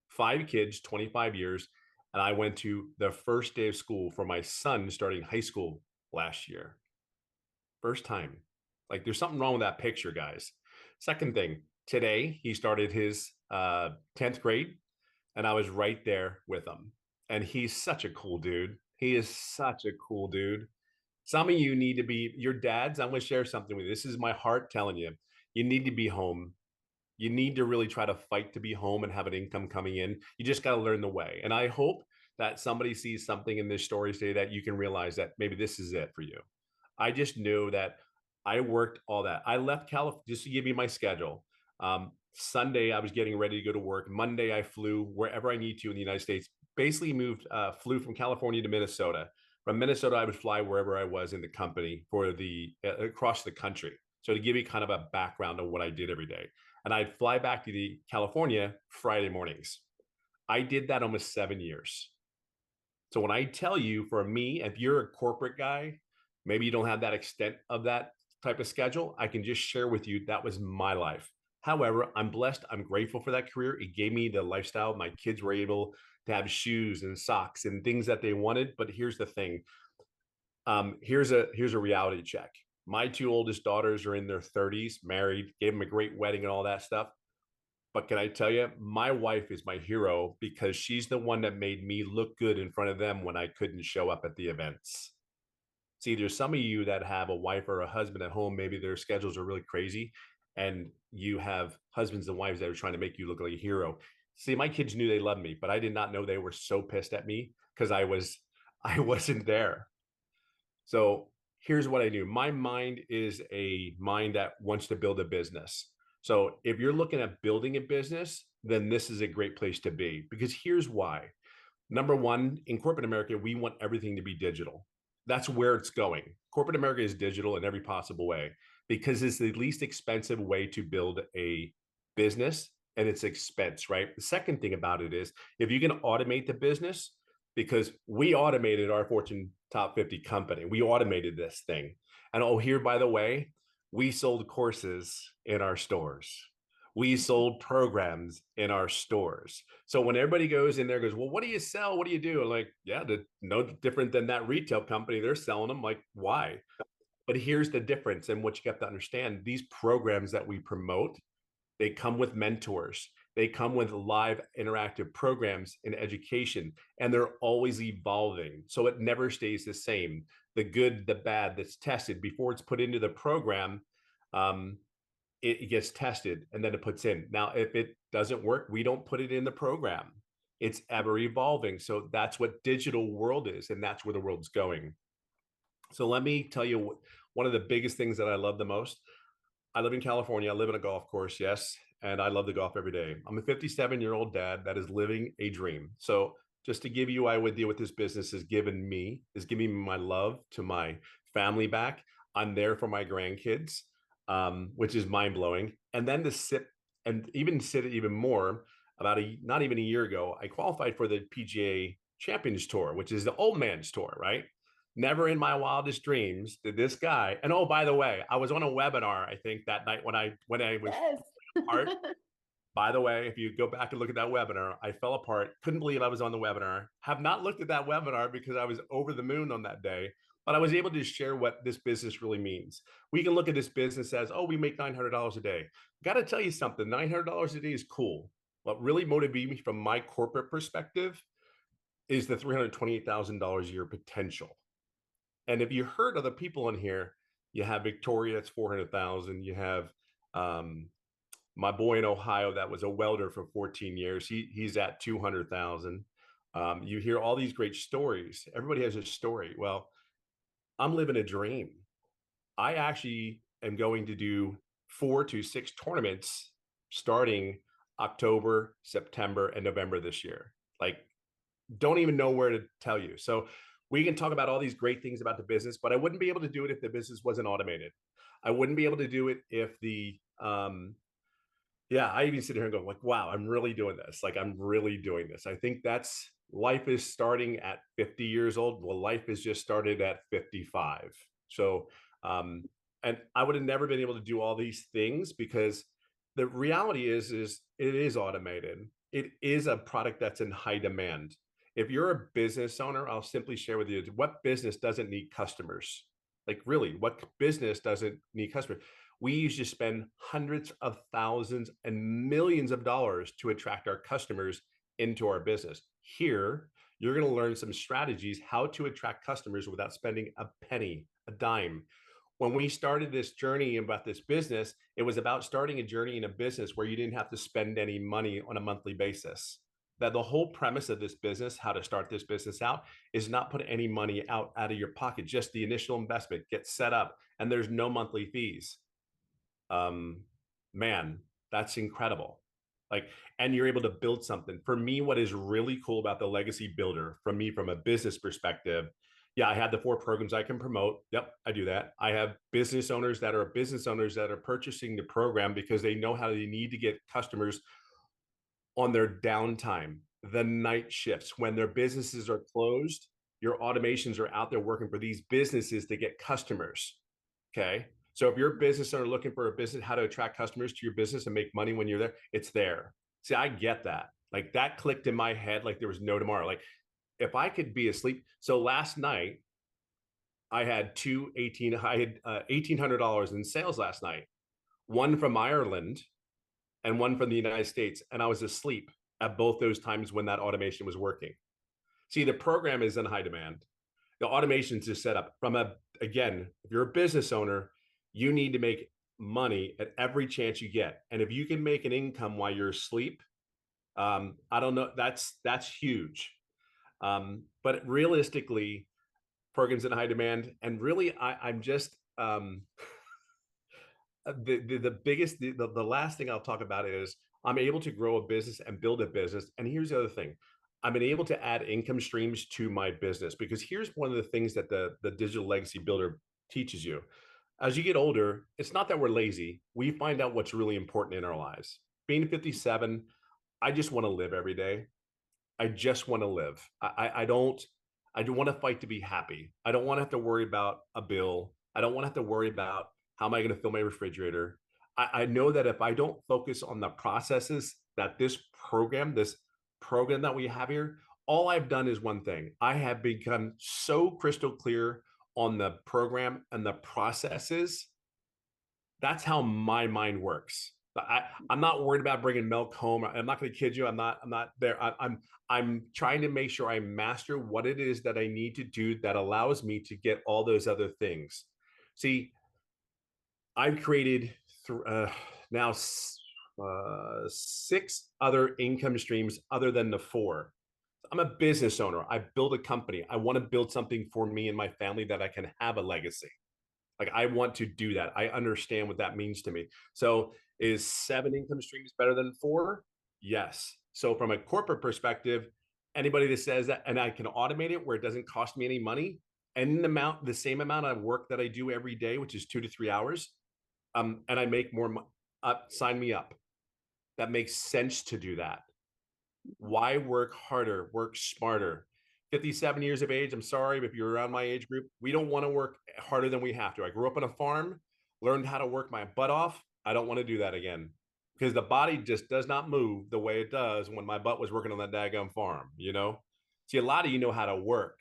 5 kids, 25 years. And I went to the first day of school for my son starting high school last year. First time. Like, there's something wrong with that picture, guys. Second thing, today he started his 10th grade, and I was right there with him. And he's such a cool dude. He is such a cool dude. Some of you need to be your dads. I'm going to share something with you. This is my heart telling you. You need to be home. You need to really try to fight to be home and have an income coming in. You just got to learn the way. And I hope that somebody sees something in this story today that you can realize that maybe this is it for you. I just knew that I worked all that. I left California, just to give you my schedule. Sunday, I was getting ready to go to work. Monday, I flew wherever I need to in the United States. Basically flew from California to Minnesota. From Minnesota, I would fly wherever I was in the company for the across the country. So to give you kind of a background of what I did every day. And I'd fly back to the California Friday mornings. I did that almost 7 years. So when I tell you, for me, if you're a corporate guy, maybe you don't have that extent of that type of schedule, I can just share with you that was my life. However, I'm blessed. I'm grateful for that career. It gave me the lifestyle. My kids were able to have shoes and socks and things that they wanted. But here's the thing. Here's a reality check. My 2 oldest daughters are in their 30s, married, gave them a great wedding and all that stuff. But can I tell you, my wife is my hero because she's the one that made me look good in front of them when I couldn't show up at the events. See, there's some of you that have a wife or a husband at home, maybe their schedules are really crazy, and you have husbands and wives that are trying to make you look like a hero. See, my kids knew they loved me, but I did not know they were so pissed at me because I wasn't there. So here's what I knew. My mind is a mind that wants to build a business. So if you're looking at building a business, then this is a great place to be, because here's why. Number one, in corporate America, we want everything to be digital. That's where it's going. Corporate America is digital in every possible way because it's the least expensive way to build a business, and it's expense, right? The second thing about it is if you can automate the business, because we automated our Fortune top 50 company, we automated this thing. And oh, here, by the way, we sold courses in our stores. We sold programs in our stores. So when everybody goes in there, goes, well, what do you sell? What do you do? I'm like, yeah, no different than that retail company. They're selling them. Like, why? But here's the difference. And what you have to understand, these programs that we promote, they come with mentors. They come with live interactive programs in education, and they're always evolving. So it never stays the same. The good, the bad that's tested before it's put into the program, it gets tested and then it puts in. Now, if it doesn't work, we don't put it in the program. It's ever evolving. So that's what digital world is, and that's where the world's going. So let me tell you one of the biggest things that I love the most. I live in California. I live in a golf course, yes, and I love to golf every day. I'm a 57-year-old dad that is living a dream. So just to give you idea what this business has given me, is giving me my love to my family back. I'm there for my grandkids, which is mind blowing. And then to sit even more, not even a year ago, I qualified for the PGA Champions Tour, which is the old man's tour, right? Never in my wildest dreams did this guy. And oh, by the way, I was on a webinar, I think that night when I was Yes. art. By the way, if you go back and look at that webinar, I fell apart. Couldn't believe I was on the webinar. Have not looked at that webinar because I was over the moon on that day, but I was able to share what this business really means. We can look at this business as, oh, we make $900 a day. Got to tell you something, $900 a day is cool. What really motivated me from my corporate perspective is the $328,000 a year potential. And if you heard other people in here, you have Victoria, it's 400,000. You have my boy in Ohio that was a welder for 14 years. He's at 200,000. You hear all these great stories. Everybody has a story. Well, I'm living a dream. I actually am going to do 4 to 6 tournaments starting October, September, and November this year. Like, don't even know where to tell you. So we can talk about all these great things about the business, but I wouldn't be able to do it if the business wasn't automated. I wouldn't be able to do it if the I even sit here and go like, wow, I'm really doing this. Like, I'm really doing this. I think that's life is starting at 50 years old. Well, life is just started at 55. So, and I would have never been able to do all these things because the reality is it is automated. It is a product that's in high demand. If you're a business owner, I'll simply share with you what business doesn't need customers? Like, really, what business doesn't need customers? We used to spend hundreds of thousands and millions of dollars to attract our customers into our business. Here, you're going to learn some strategies how to attract customers without spending a penny, a dime. When we started this journey about this business, it was about starting a journey in a business where you didn't have to spend any money on a monthly basis. That the whole premise of this business, how to start this business out, is not put any money out of your pocket, just the initial investment, get set up, and there's no monthly fees. Man, that's incredible. Like, and you're able to build something. For me, what is really cool about the Legacy Builder, from me, from a business perspective, yeah, I have the 4 programs I can promote. Yep, I do that. I have business owners that are purchasing the program because they know how they need to get customers on their downtime, the night shifts, when their businesses are closed. Your automations are out there working for these businesses to get customers. Okay. So if you're a business owner looking for a business, how to attract customers to your business and make money when you're there, it's there. See, I get that. Like, that clicked in my head like there was no tomorrow. Like, if I could be asleep. So last night, I had $1,800 in sales last night, one from Ireland and one from the United States. And I was asleep at both those times when that automation was working. See, the program is in high demand. The automations is set up again, if you're a business owner, you need to make money at every chance you get. And if you can make an income while you're asleep, I don't know, that's huge. But realistically, programs in high demand. And really, I'm just the biggest, the last thing I'll talk about is I'm able to grow a business and build a business. And here's the other thing. I've been able to add income streams to my business, because here's one of the things that the Digital Legacy Builder teaches you. As you get older, it's not that we're lazy. We find out what's really important in our lives. Being 57, I just want to live every day. I just want to live. I don't want to fight to be happy. I don't want to have to worry about a bill. I don't want to have to worry about how am I going to fill my refrigerator. I know that if I don't focus on the processes that this program that we have here, all I've done is one thing. I have become so crystal clear on the program and the processes. That's how my mind works. I'm not worried about bringing milk home. I'm not going to kid you. I'm not there. I'm trying to make sure I master what it is that I need to do that allows me to get all those other things. See, I've created now 6 other income streams other than the 4. I'm a business owner. I build a company. I want to build something for me and my family that I can have a legacy. Like, I want to do that. I understand what that means to me. So is 7 income streams better than 4? Yes. So from a corporate perspective, anybody that says that, and I can automate it where it doesn't cost me any money, and the same amount of work that I do every day, which is 2 to 3 hours, and I make more, sign me up. That makes sense to do that. Why work harder, work smarter? 57 years of age, I'm sorry, but if you're around my age group, we don't want to work harder than we have to. I grew up on a farm, learned how to work my butt off. I don't want to do that again. because the body just does not move the way it does when my butt was working on that daggum farm, you know? See, a lot of you know how to work.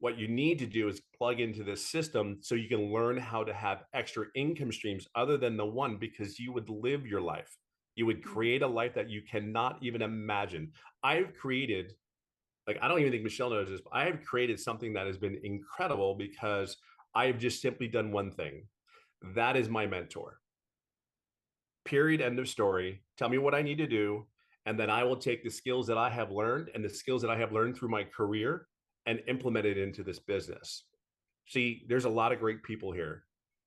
What you need to do is plug into this system so you can learn how to have extra income streams other than the one, because you would live your life. You would create a life that you cannot even imagine. I've created, like, I don't even think Michelle knows this, but I have created something that has been incredible because I've just simply done one thing. That is my mentor. Period. End of story. Tell me what I need to do. And then I will take the skills that I have learned and the skills that I have learned through my career and implement it into this business. See, there's a lot of great people here.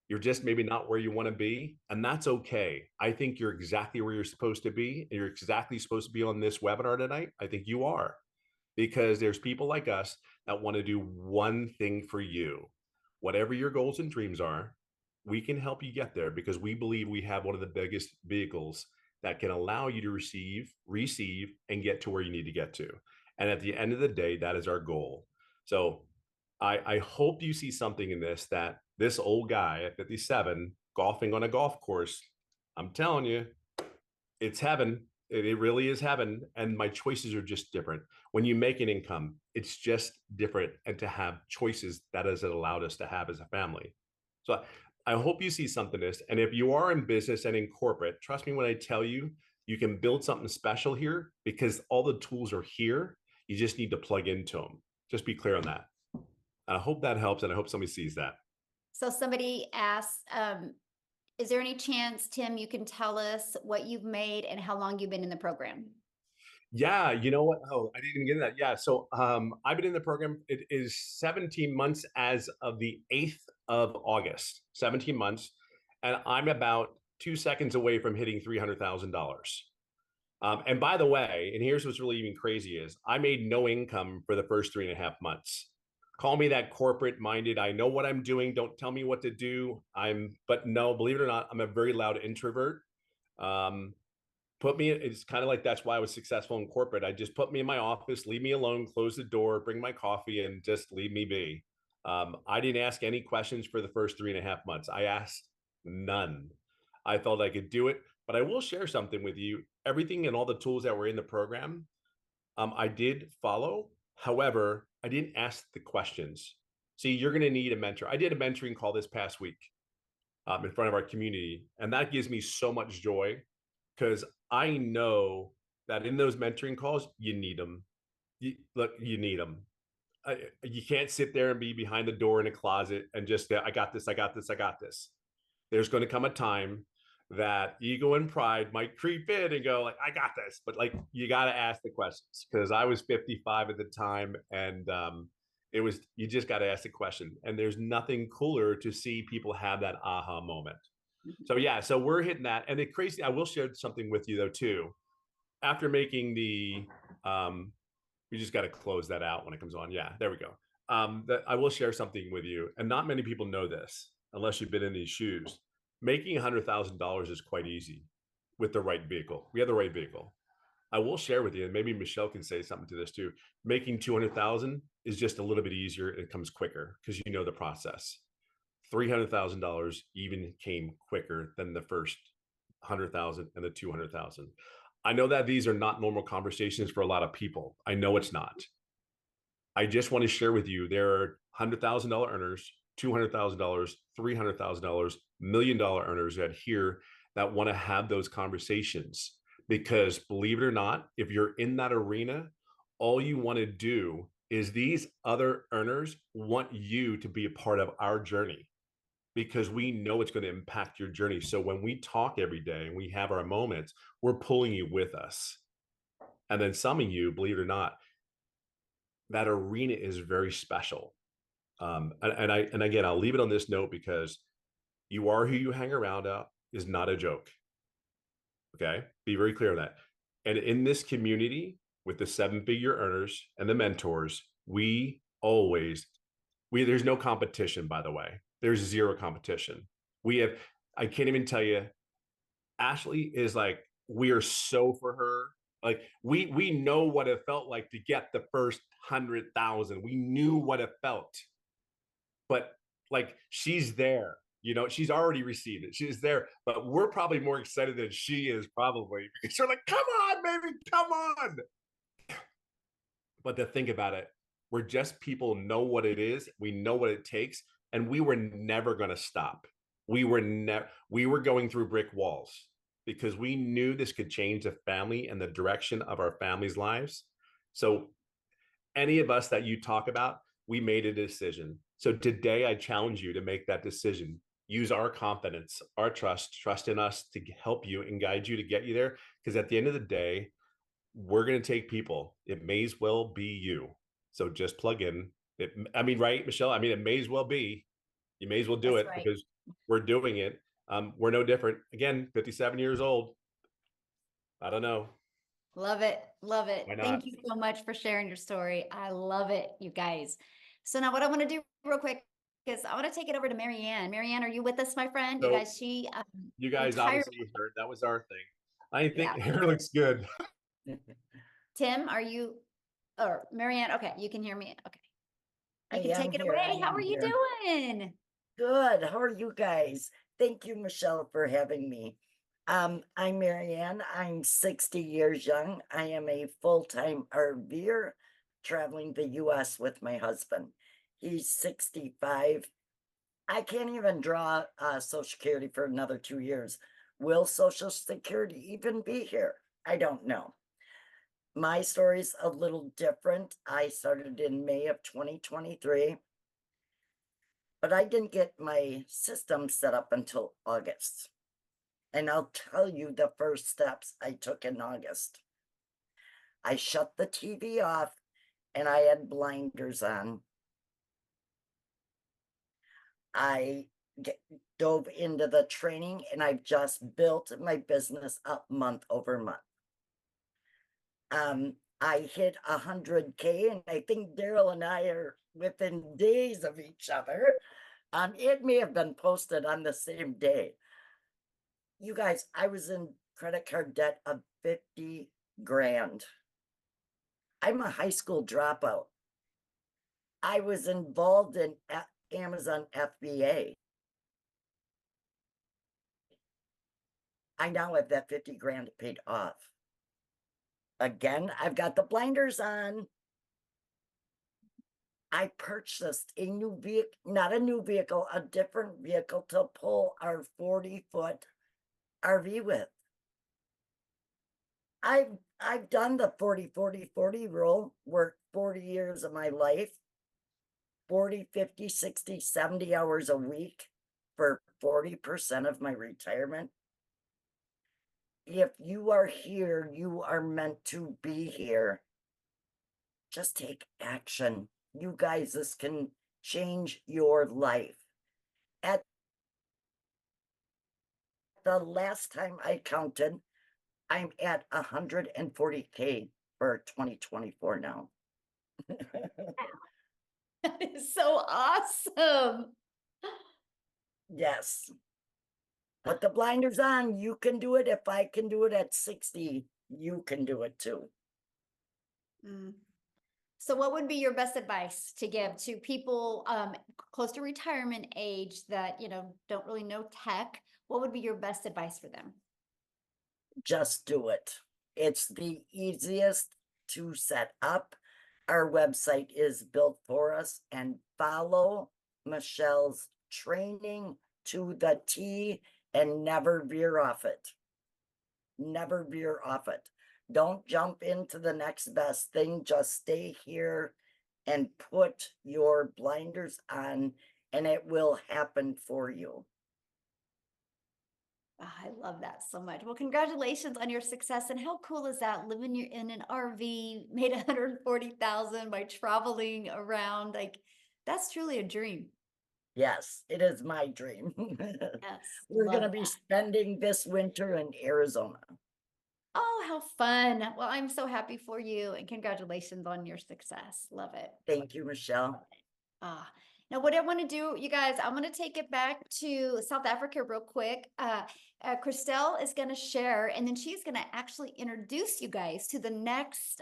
You're just maybe not where you want to be, and that's okay. I think you're exactly where you're supposed to be, and you're exactly supposed to be on this webinar tonight. I think you are, because there's people like us that want to do one thing for you. Whatever your goals and dreams are, we can help you get there because we believe we have one of the biggest vehicles that can allow you to receive, and get to where you need to get to. And at the end of the day, that is our goal. So I hope you see something in this, that this old guy at 57 golfing on a golf course, I'm telling you, it's heaven. It really is heaven. And my choices are just different. When you make an income, it's just different. And to have choices, that is it allowed us to have as a family. So I hope you see something in this. And if you are in business and in corporate, trust me when I tell you, you can build something special here because all the tools are here. You just need to plug into them. Just be clear on that. I hope that helps, and I hope somebody sees that. So somebody asked, is there any chance, Tim, you can tell us what you've made and how long you've been in the program? Yeah, you know what? Oh, I didn't even get into that. Yeah, so I've been in the program. It is 17 months as of the 8th of August, 17 months. And I'm about 2 seconds away from hitting $300,000. And by the way, and here's what's really even crazy is I made no income for the first 3.5 months. Call me that corporate minded. I know what I'm doing. Don't tell me what to do. But no, believe it or not, I'm a very loud introvert. It's kind of like, that's why I was successful in corporate. I just put me in my office, leave me alone, close the door, bring my coffee, and just leave me be. I didn't ask any questions for the first 3.5 months. I asked none. I felt I could do it, but I will share something with you. Everything and all the tools that were in the program, I did follow. However, I didn't ask the questions. See, you're going to need a mentor. I did a mentoring call this past week in front of our community, and that gives me so much joy because I know that in those mentoring calls, you need them. You need them. You can't sit there and be behind the door in a closet and just say, I got this, I got this, I got this. There's going to come a time that ego and pride might creep in and go like, I got this, but like, you got to ask the questions, because I was 55 at the time, and you just got to ask the question. And there's nothing cooler to see people have that aha moment. So yeah, so we're hitting that. And the crazy, I will share something with you though too. After making the, we just got to close that out when it comes on. Yeah, there we go. That I will share something with you, and not many people know this unless you've been in these shoes. Making $100,000 is quite easy with the right vehicle. We have the right vehicle. I will share with you, and maybe Michelle can say something to this too. Making 200,000 is just a little bit easier. And it comes quicker because you know the process. $300,000 even came quicker than the first 100,000 and the 200,000. I know that these are not normal conversations for a lot of people. I know it's not. I just want to share with you, there are $100,000 earners, $200,000, $300,000, $1 million earners that want to have those conversations. Because believe it or not, if you're in that arena, all you want to do is these other earners want you to be a part of our journey, because we know it's going to impact your journey. So when we talk every day and we have our moments, we're pulling you with us. And then some of you, believe it or not, that arena is very special. And again, I'll leave it on this note, because you are who you hang around is not a joke. Okay. Be very clear on that. And in this community with the 7-figure earners and the mentors, there's no competition, by the way. There's zero competition. I can't even tell you, Ashley is like, we are so for her. Like we know what it felt like to get the first 100,000. We knew what it felt, but like, she's there. You know, she's already received it. She's there, but we're probably more excited than she is, probably, because we're like, come on, baby, come on. But to think about it, we're just people know what it is, we know what it takes, and we were never going to stop. We were going through brick walls because we knew this could change the family and the direction of our family's lives. So any of us that you talk about, we made a decision. So today I challenge you to make that decision. Use our confidence, our trust in us to help you and guide you to get you there. Because at the end of the day, we're going to take people. It may as well be you. So just plug in. I mean, right, Michelle? I mean, it may as well be. You may as well do That's it right. because we're doing it. We're no different. Again, 57 years old. I don't know. Love it. Love it. Why Thank not? you so much for sharing your story. I love it, you guys. So now what I want to do real quick is I want to take it over to Marianne. Marianne, are you with us, my friend? You So guys, she you guys retired. obviously heard that was our thing. I think Yeah. hair looks good. Tim, are you, or Marianne? Okay, you can hear me. Okay. You I can am take it here, I away. How am are you here. doing? Good. How are you guys? Thank you, Michelle, for having me. I'm Marianne. I'm 60 years young. I am a full-time RVer traveling the US with my husband. He's 65. I can't even draw Social Security for another 2 years. Will Social Security even be here? I don't know. My story's a little different. I started in May of 2023. But I didn't get my system set up until August. And I'll tell you the first steps I took in August. I shut the TV off and I had blinders on. I dove into the training and I've just built my business up month over month. I hit 100K and I think Daryl and I are within days of each other. It may have been posted on the same day. You guys, I was in credit card debt of 50 grand. I'm a high school dropout. I was involved in Amazon FBA. I now have that 50 grand paid off. Again, I've got the blinders on. I purchased a new vehicle, not a new vehicle, a different vehicle to pull our 40-foot RV with. I've done the 40-40-40 rule, worked 40 years of my life, 40, 50, 60, 70 hours a week for 40% of my retirement. If you are here, you are meant to be here. Just take action. You guys, this can change your life. At the last time I counted, I'm at 140K for 2024 now. That is so awesome. Yes. Put the blinders on. You can do it. If I can do it at 60, you can do it too. So what would be your best advice to give to people close to retirement age that, you know, don't really know tech? What would be your best advice for them? Just do it. It's the easiest to set up. Our website is built for us, and follow Michelle's training to the T and never veer off it. Never veer off it. Don't jump into the next best thing. Just stay here and put your blinders on, and it will happen for you. Oh, I love that so much. Well, congratulations on your success. And how cool is that? Living in an RV, made 140,000 by traveling around. Like, that's truly a dream. Yes, it is my dream. Yes. We're going to love be that. spending this winter in Arizona. Oh, how fun. Well, I'm so happy for you and congratulations on your success. Love it. Thank you, Michelle. Now what I want to do, you guys, I'm going to take it back to South Africa real quick. Christelle is going to share, and then she's going to actually introduce you guys to the next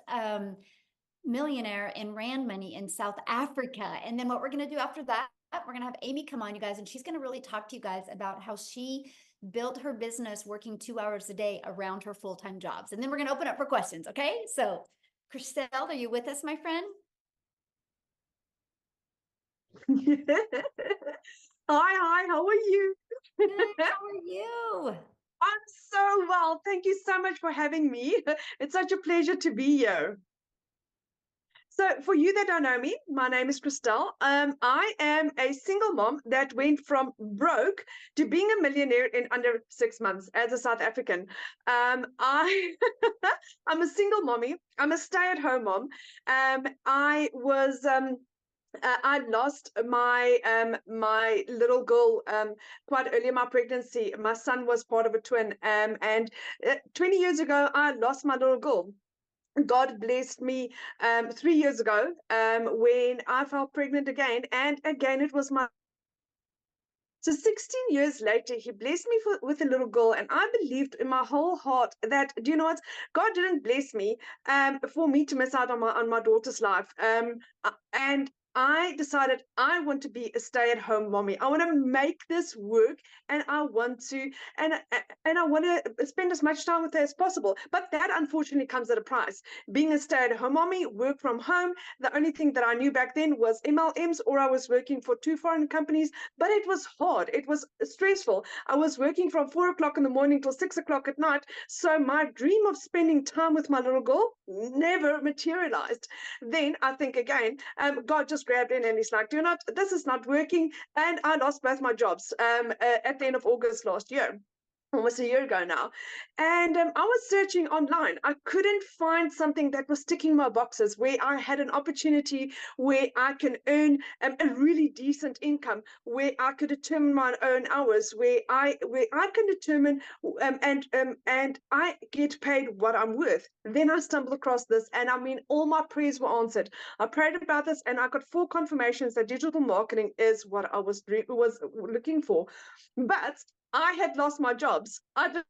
millionaire in Rand money in South Africa. And then what we're going to do after that we're gonna have Amy come on, you guys, and she's gonna really talk to you guys about how she built her business working 2 hours a day around her full-time jobs. And then we're gonna open up for questions, okay? So, Christelle, are you with us, my friend? Hi, how are you? Good, how are you? I'm so well. Thank you so much for having me. It's such a pleasure to be here. So, for you that don't know me, my name is Christelle. I am a single mom that went from broke to being a millionaire in under 6 months as a South African. I I'm a single mommy. I'm a stay-at-home mom. I lost my little girl quite early in my pregnancy. My son was part of a twin, and 20 years ago I lost my little girl. God blessed me 3 years ago when I fell pregnant again, and again it was my. So 16 years later, he blessed me with a little girl, and I believed in my whole heart that, do you know what? God didn't bless me for me to miss out on my daughter's life. And I decided I want to be a stay-at-home mommy. I want to make this work, and I want to, and I want to spend as much time with her as possible. But that unfortunately comes at a price. Being a stay-at-home mommy, work from home. The only thing that I knew back then was MLMs, or I was working for 2 foreign companies. But it was hard. It was stressful. I was working from 4 o'clock in the morning till 6 o'clock at night. So my dream of spending time with my little girl never materialized. Then I think again, God just grabbed in and he's like, "Do not, this is not working." And I lost both my jobs at the end of August last year. Almost a year ago now. And I was searching online. I couldn't find something that was ticking my boxes, where I had an opportunity where I can earn a really decent income, where I could determine my own hours, where I can determine and I get paid what I'm worth. Then I stumbled across this, and I mean, all my prayers were answered. I prayed about this, and I got 4 confirmations that digital marketing is what I was looking for. But I had lost my jobs. I couldn't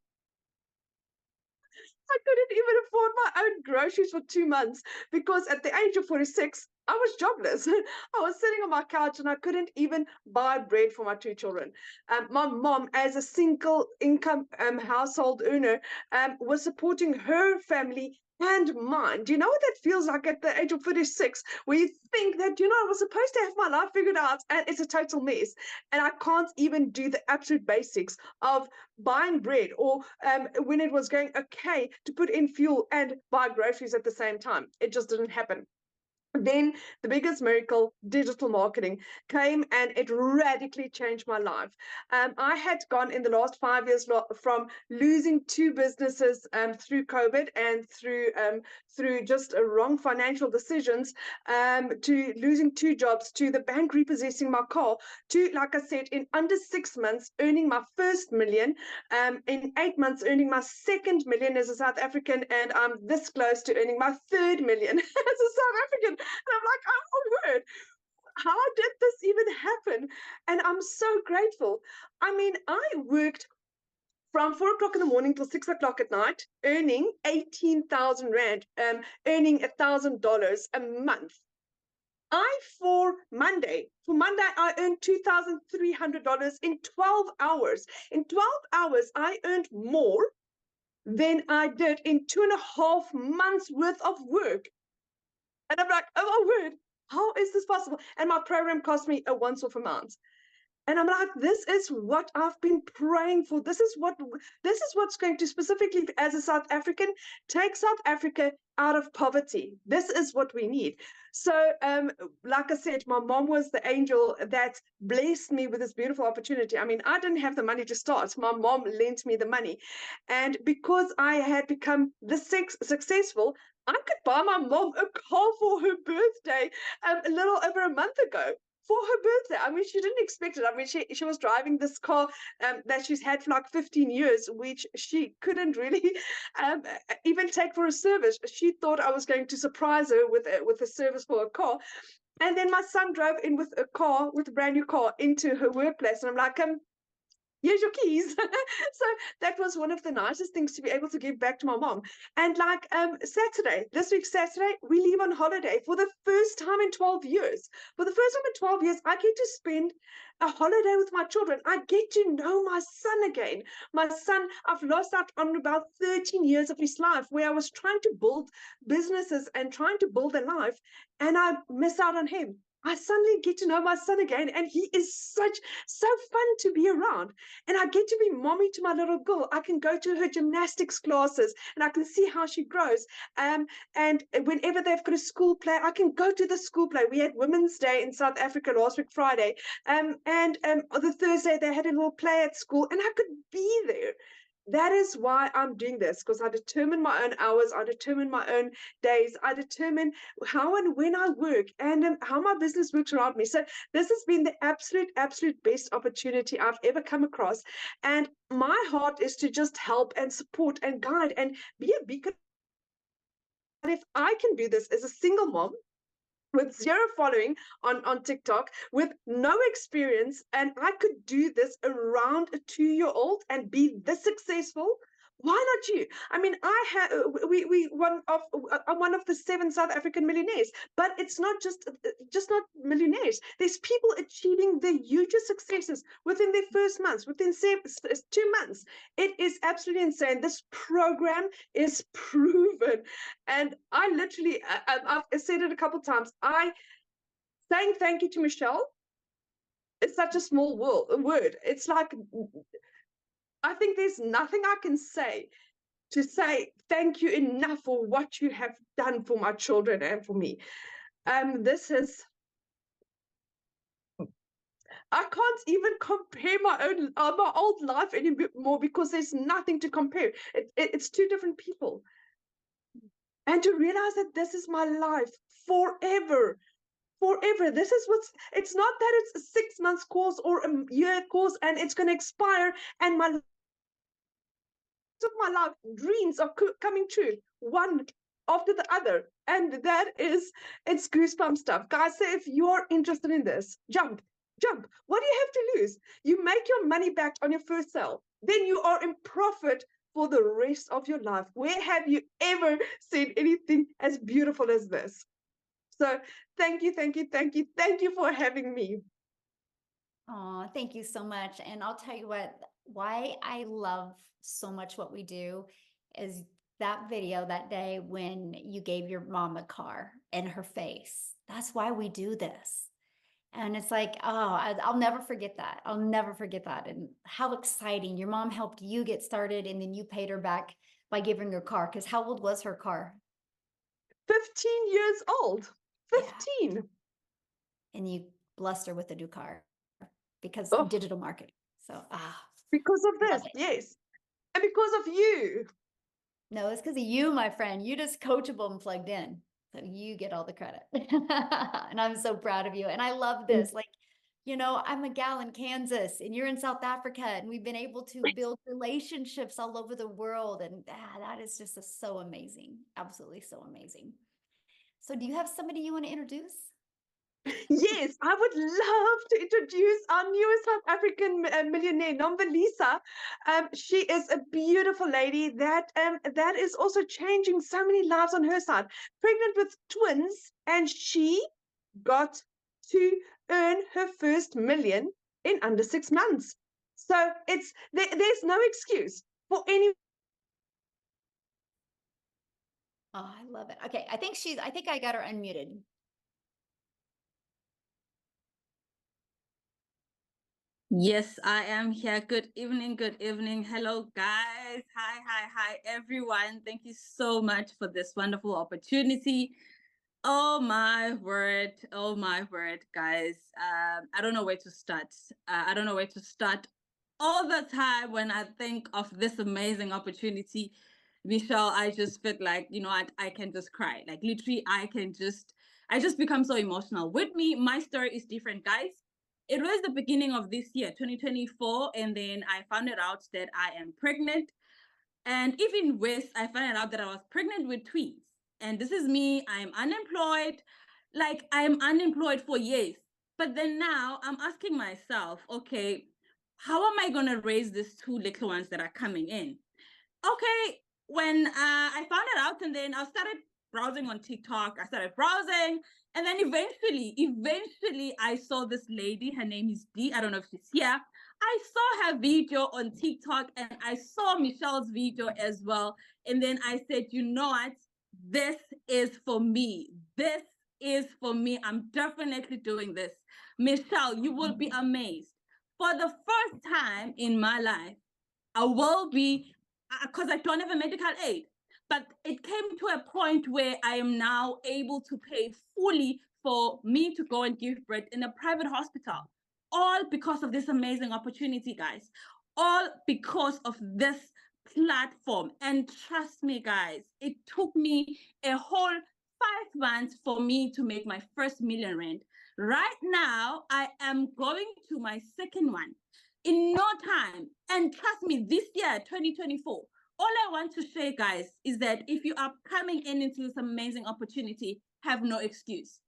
even afford my own groceries for 2 months, because at the age of 46, I was jobless. I was sitting on my couch and I couldn't even buy bread for my 2 children. My mom, as a single income household earner, was supporting her family and mine. Do you know what that feels like at the age of 46, where you think that, you know, I was supposed to have my life figured out and it's a total mess. And I can't even do the absolute basics of buying bread, or when it was going okay to put in fuel and buy groceries at the same time. It just didn't happen. Then the biggest miracle, digital marketing, came, and it radically changed my life. I had gone in the last 5 years from losing 2 businesses through COVID and through just wrong financial decisions, to losing 2 jobs, to the bank repossessing my car, to, like I said, in under 6 months earning my first million, in 8 months earning my second million as a South African, and I'm this close to earning my third million as a South African. And I'm like, oh my word, how did this even happen? And I'm so grateful. I mean, I worked from 4 o'clock in the morning till 6 o'clock at night, earning 18,000 Rand, earning $1,000 a month. For Monday, I earned $2,300 in 12 hours. In 12 hours, I earned more than I did in 2.5 months worth of work. And I'm like, oh my word, how is this possible? And my program cost me a once-off amount. And I'm like, this is what I've been praying for. This is what's going to, specifically as a South African, take South Africa out of poverty. This is what we need. So, like I said, my mom was the angel that blessed me with this beautiful opportunity. I mean, I didn't have the money to start. My mom lent me the money. And because I had become this successful, I could buy my mom a car for her birthday a little over a month ago. For her birthday. I mean, she didn't expect it. I mean, she was driving this car that she's had for like 15 years, which she couldn't really even take for a service. She thought I was going to surprise her with a service for a car. And then my son drove in with a brand new car into her workplace. And I'm like, here's your keys. So that was one of the nicest things to be able to give back to my mom. And like Saturday, this week Saturday, we leave on holiday for the first time in 12 years. For the first time in 12 years, I get to spend a holiday with my children. I get to know my son again. My son, I've lost out on about 13 years of his life where I was trying to build businesses and trying to build a life, and I miss out on him. I suddenly get to know my son again, and he is so fun to be around. And I get to be mommy to my little girl. I can go to her gymnastics classes and I can see how she grows. And whenever they've got a school play, I can go to the school play. We had Women's Day in South Africa last week, Friday. And the Thursday they had a little play at school, and I could be there. That is why I'm doing this, because I determine my own hours, I determine my own days, I determine how and when I work, and how my business works around me. So this has been the absolute best opportunity I've ever come across. And my heart is to just help and support and guide and be a beacon. And if I can do this as a single mom, with zero following on TikTok, with no experience, and I could do this around a 2-year-old and be this successful, why not you? I mean, we one of the 7 South African millionaires, but it's not just not millionaires. There's people achieving the hugest successes within their first months, within 2 months. It is absolutely insane. This program is proven, and I literally, I've said it a couple of times. Saying thank you to Michelle is such a small word. It's like, I think there's nothing I can say to say thank you enough for what you have done for my children and for me. This is, I can't even compare my old life anymore, because there's nothing to compare. It's 2 different people. And to realize that this is my life forever. This is it's not that it's a 6 months course or a year course and it's going to expire, and my life dreams are coming true, one after the other. And it's goosebump stuff, guys. So if you're interested in this, jump. What do you have to lose? You make your money back on your first sale, then you are in profit for the rest of your life. Where have you ever seen anything as beautiful as this? So thank you for having me. Oh, thank you so much. And I'll tell you what, why I love so much what we do is that video that day when you gave your mom a car and her face. That's why we do this. And it's like, oh, I'll never forget that. I'll never forget that. And how exciting. Your mom helped you get started, and then you paid her back by giving her a car. Because how old was her car? 15 years old. 15. Yeah. And you blessed her with a new car because Oh, of digital marketing. So, because of love this, it. yes. And because of you. No, it's because of you, my friend. You just coachable and plugged in. So you get all the credit. And I'm so proud of you. And I love this. Like, you know, I'm a gal in Kansas and you're in South Africa, and we've been able to build relationships all over the world. And that is just so amazing. Absolutely so amazing. So do you have somebody you want to introduce? Yes, I would love to introduce our newest South African millionaire, Lisa. She is a beautiful lady that is also changing so many lives on her side. Pregnant with twins, and she got to earn her first million in under 6 months. So there's no excuse for any. Oh, I love it. Okay, I think I got her unmuted. Yes, I am here. Good evening. Hello, guys. Hi, everyone. Thank you so much for this wonderful opportunity. Oh my word, guys. I don't know where to start. All the time when I think of this amazing opportunity, Michelle, I just feel like, I can just cry. Like literally, I just become so emotional. With me, my story is different, guys. It was the beginning of this year, 2024, and then I found it out that I am pregnant. And even worse, I found out that I was pregnant with twins. And this is me, I'm unemployed. Like, I'm unemployed for years. But then now I'm asking myself, okay, how am I going to raise these two little ones that are coming in? Okay, when I found it out, and then I started browsing on TikTok. I started browsing, and then eventually, I saw this lady. Her name is Dee. I don't know if she's here. I saw her video on TikTok, and I saw Michelle's video as well. And then I said, you know what? This is for me. This is for me. I'm definitely doing this. Michelle, you will be amazed. For the first time in my life, I will be, because I don't have a medical aid, but it came to a point where I am now able to pay fully for me to go and give birth in a private hospital. All because of this amazing opportunity, guys. All because of this platform. And trust me, guys, it took me a whole 5 months for me to make my first million rand. Right now, I am going to my second one in no time. And trust me, this year, 2024, all I want to say, guys, is that if you are coming into this amazing opportunity, have no excuse.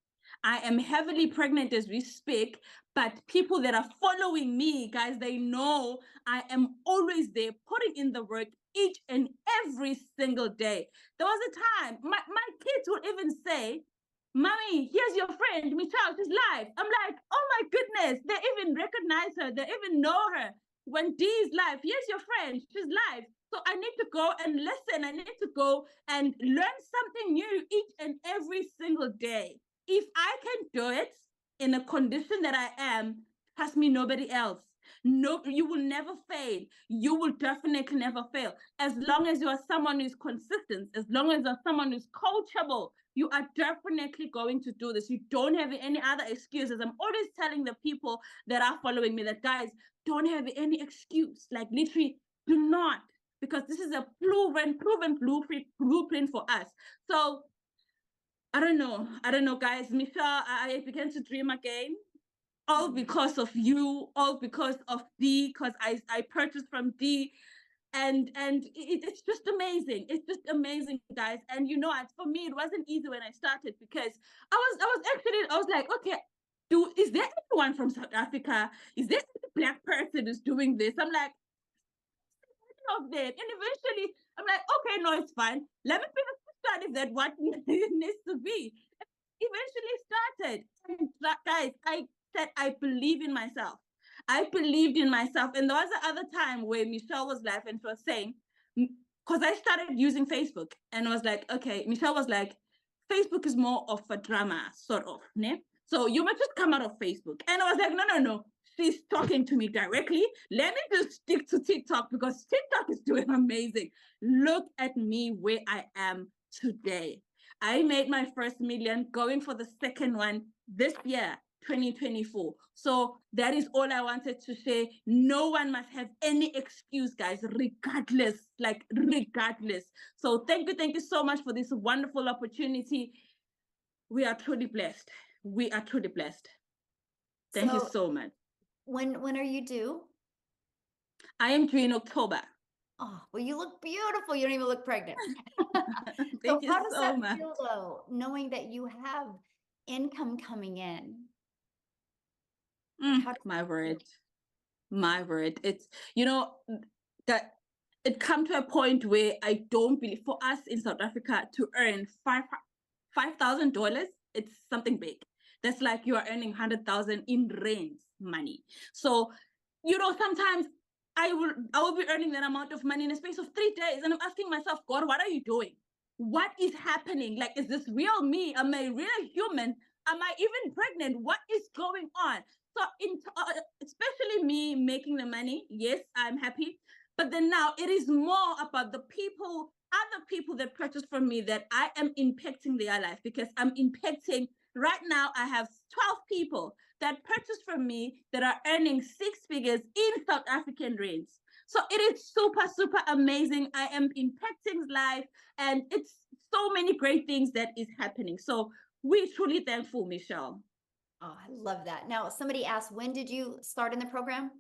I am heavily pregnant as we speak, but people that are following me, guys, they know I am always there putting in the work each and every single day. There was a time my kids would even say, Mommy, here's your friend, Michelle, she's live. I'm like, oh my goodness, they even recognize her, they even know her. When Dee is live, here's your friend, she's live. So I need to go and listen. I need to go and learn something new each and every single day. If I can do it in a condition that I am, trust me, nobody else. No, you will never fail. You will definitely never fail. As long as you are someone who's consistent, as long as you're someone who's coachable, you are definitely going to do this. You don't have any other excuses. I'm always telling the people that are following me that, guys, don't have any excuse. Like, literally, do not, because this is a proven blueprint for us. So I don't know, guys. Michelle, I began to dream again. All because of you, all because of Dee, because I purchased from Dee. And it's just amazing. It's just amazing, guys. And you know, for me, it wasn't easy when I started, because I was like, okay, is there anyone from South Africa? Is there any Black person who's doing this? I'm like, of them. And eventually I'm like, okay, no, it's fine. Let me figure out if that what needs to be. Eventually started. And guys, I said I believe in myself. I believed in myself. And there was the other time where Michelle was live and she was saying, because I started using Facebook, and I was like, okay, Michelle was like, Facebook is more of a drama, sort of, né? So you might just come out of Facebook. And I was like, no. She's talking to me directly. Let me just stick to TikTok, because TikTok is doing amazing. Look at me where I am today. I made my first million, going for the second one this year, 2024. So that is all I wanted to say. No one must have any excuse, guys, regardless. So thank you so much for this wonderful opportunity. We are truly blessed. Thank you so much. When are you due? I am due in October. Oh, well, you look beautiful. You don't even look pregnant. Thank you how does so that much. feel, though, knowing that you have income coming in? My word. It's, you know, that it come to a point where I don't believe, for us in South Africa to earn $5,000, it's something big. That's like you are earning 100,000 in rands money. So, you know, sometimes I will be earning that amount of money in a space of 3 days, and I'm asking myself, God, what are you doing? What is happening? Like, is this real me? Am I real human? Am I even pregnant? What is going on? So, especially me making the money, yes, I'm happy. But then now it is more about the people, other people that purchase from me, that I am impacting their life, because I'm impacting. Right now, I have 12 people that purchase from me that are earning 6 figures in South African rands. So it is super amazing. I am impacting life, and it's so many great things that is happening. So we're truly thankful, Michelle. Oh, I love that. Now, somebody asked, when did you start in the program?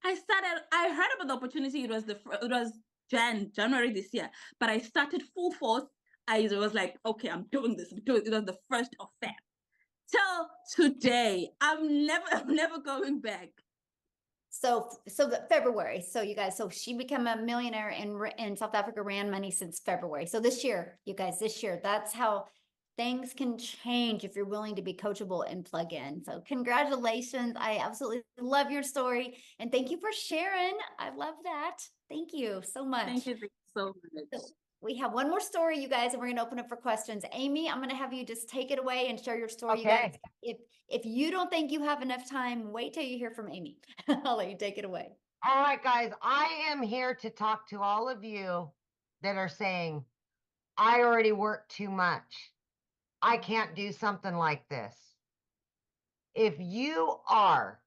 I heard about the opportunity. It was January this year, but I started full force. I was like, okay, I'm doing this. It was the 1st of Feb. Till today, I'm never going back. So the February. So you guys, so she became a millionaire in South Africa, ran money since February. So this year, you guys, this year, that's how things can change if you're willing to be coachable and plug in. So congratulations. I absolutely love your story. And thank you for sharing. I love that. Thank you so much. Thank you so much. So we have one more story, you guys, and we're going to open up for questions. Amy, I'm going to have you just take it away and share your story. You guys, if you don't think you have enough time, wait till you hear from Amy. I'll let you take it away. All right, guys, I am here to talk to all of you that are saying, I already work too much. I can't do something like this. If you are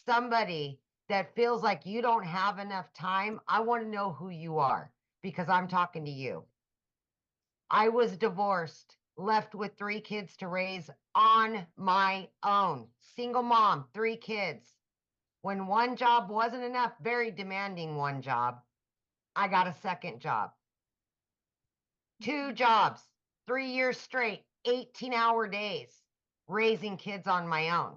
somebody that feels like you don't have enough time, I want to know who you are because I'm talking to you. I was divorced, left with 3 kids to raise on my own. Single mom, 3 kids. When one job wasn't enough, very demanding one job, I got a second job. 2 jobs, 3 years straight, 18-hour days, raising kids on my own.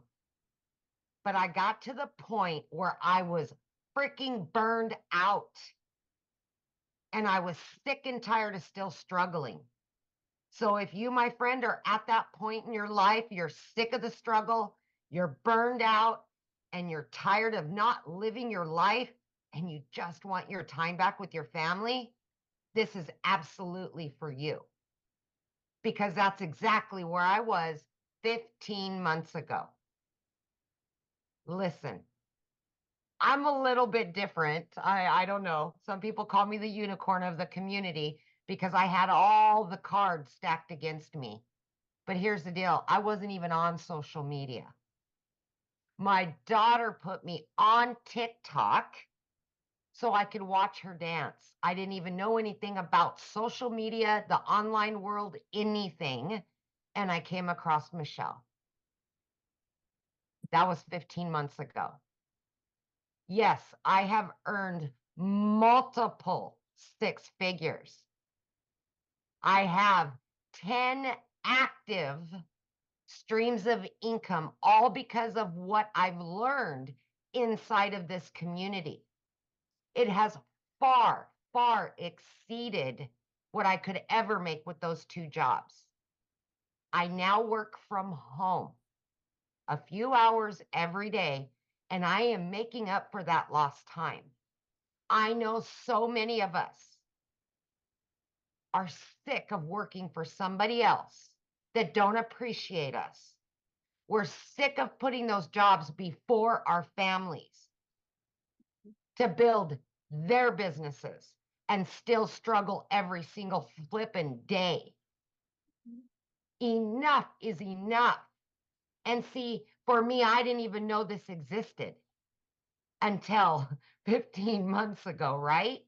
But I got to the point where I was freaking burned out. And I was sick and tired of still struggling. So if you, my friend, are at that point in your life, you're sick of the struggle, you're burned out, and you're tired of not living your life, and you just want your time back with your family, this is absolutely for you. Because that's exactly where I was 15 months ago. Listen, I'm a little bit different. I don't know. Some people call me the unicorn of the community because I had all the cards stacked against me. But here's the deal. I wasn't even on social media. My daughter put me on TikTok so I could watch her dance. I didn't even know anything about social media, the online world, anything. And I came across Michelle. That was 15 months ago. Yes, I have earned multiple 6 figures. I have 10 active streams of income, all because of what I've learned inside of this community. It has far, far exceeded what I could ever make with those 2 jobs. I now work from home a few hours every day, and I am making up for that lost time. I know so many of us are sick of working for somebody else that don't appreciate us. We're sick of putting those jobs before our families to build their businesses and still struggle every single flippin' day. Enough is enough. And see, for me, I didn't even know this existed until 15 months ago, right?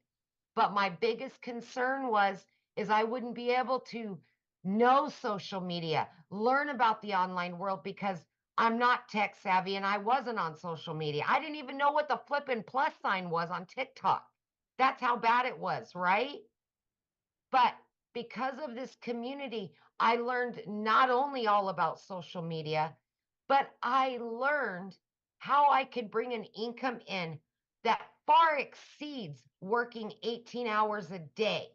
But my biggest concern is I wouldn't be able to know social media, learn about the online world because I'm not tech savvy and I wasn't on social media. I didn't even know what the flippin' plus sign was on TikTok. That's how bad it was, right? But because of this community, I learned not only all about social media, but I learned how I could bring an income in that far exceeds working 18 hours a day.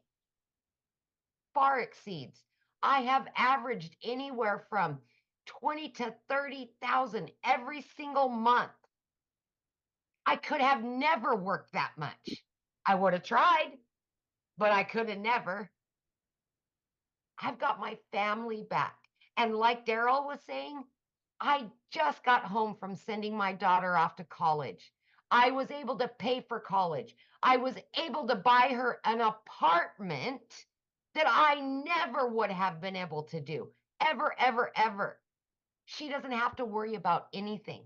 Far exceeds. I have averaged anywhere from 20 to 30,000 every single month. I could have never worked that much. I would have tried, but I could have never. I've got my family back. And like Daryl was saying, I just got home from sending my daughter off to college. I was able to pay for college. I was able to buy her an apartment that I never would have been able to do. Ever, ever, ever. She doesn't have to worry about anything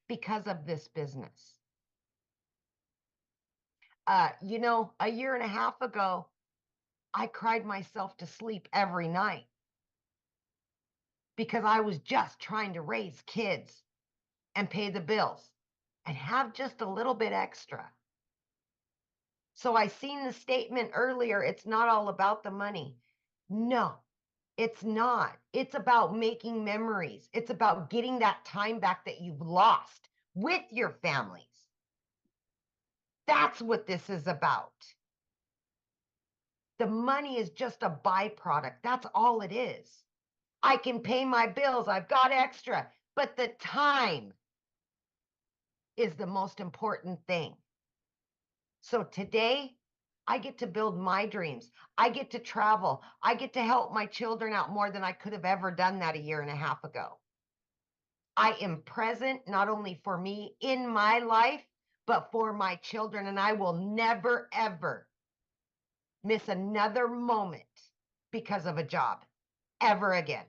because of this business. You know, a year and a half ago, I cried myself to sleep every night because I was just trying to raise kids and pay the bills and have just a little bit extra. So I seen the statement earlier, it's not all about the money. No, it's not. It's about making memories. It's about getting that time back that you've lost with your families. That's what this is about. The money is just a byproduct. That's all it is. I can pay my bills. I've got extra, but the time is the most important thing. So today, I get to build my dreams. I get to travel. I get to help my children out more than I could have ever done that a year and a half ago. I am present not only for me in my life, but for my children. And I will never, ever miss another moment because of a job ever again.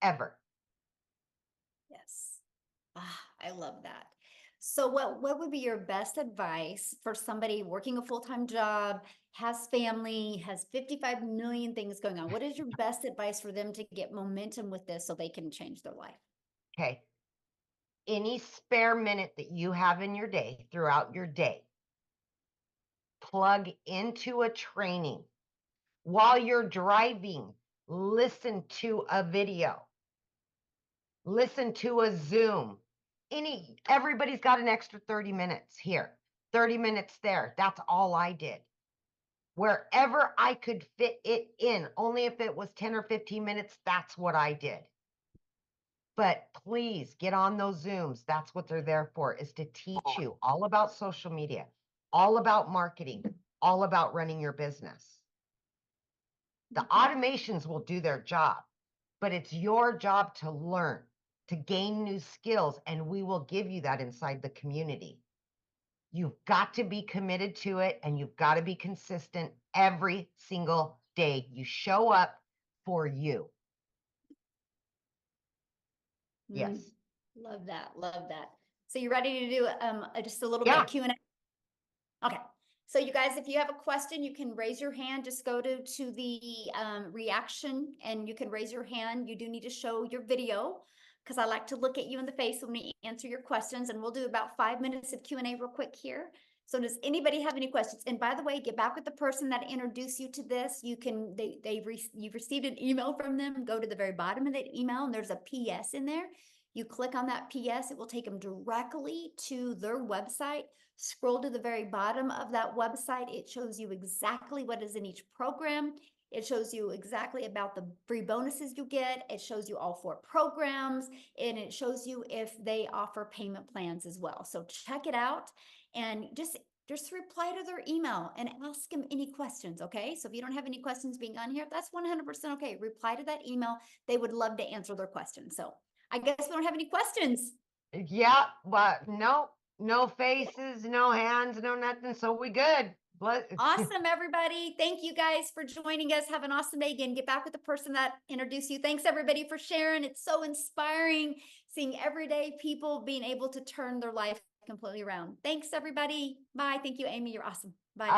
Ever. Yes. I love that. So what would be your best advice for somebody working a full-time job, has family, has 55 million things going on? What is your best advice for them to get momentum with this so they can change their life? Okay. Any spare minute that you have in your day, throughout your day, plug into a training. While you're driving, listen to a video. Listen to a Zoom. Everybody's got an extra 30 minutes here, 30 minutes there. That's all I did. Wherever I could fit it in, only if it was 10 or 15 minutes, that's what I did. But please get on those Zooms. That's what they're there for, is to teach you all about social media, all about marketing, all about running your business. The automations will do their job, but it's your job to learn, to gain new skills, and we will give you that inside the community. You've got to be committed to it, and you've got to be consistent every single day. You show up for you. Yes. Love that. Love that. So you ready to do just a little bit Yeah. of Q&A? Okay. So you guys, if you have a question, you can raise your hand. Just go to the reaction and you can raise your hand. You do need to show your video because I like to look at you in the face when we answer your questions, and we'll do about 5 minutes of Q&A real quick here. So does anybody have any questions? And by the way, get back with the person that introduced you to this. You can, you've received an email from them. Go to the very bottom of that email and there's a PS in there. You click on that PS, it will take them directly to their website. Scroll to the very bottom of that website. It shows you exactly what is in each program. It shows you exactly about the free bonuses you get. It shows you all 4 programs, and it shows you if they offer payment plans as well. So check it out and just reply to their email and ask them any questions, okay? So if you don't have any questions being on here, that's 100% okay. Reply to that email. They would love to answer their questions. So I guess we don't have any questions. Yeah, but no faces, no hands, no nothing. So we good. Awesome, everybody. Thank you guys for joining us. Have an awesome day. Again, get back with the person that introduced you. Thanks everybody for sharing. It's so inspiring seeing everyday people being able to turn their life completely around. Thanks everybody. Bye. Thank you, Amy. You're awesome. Bye.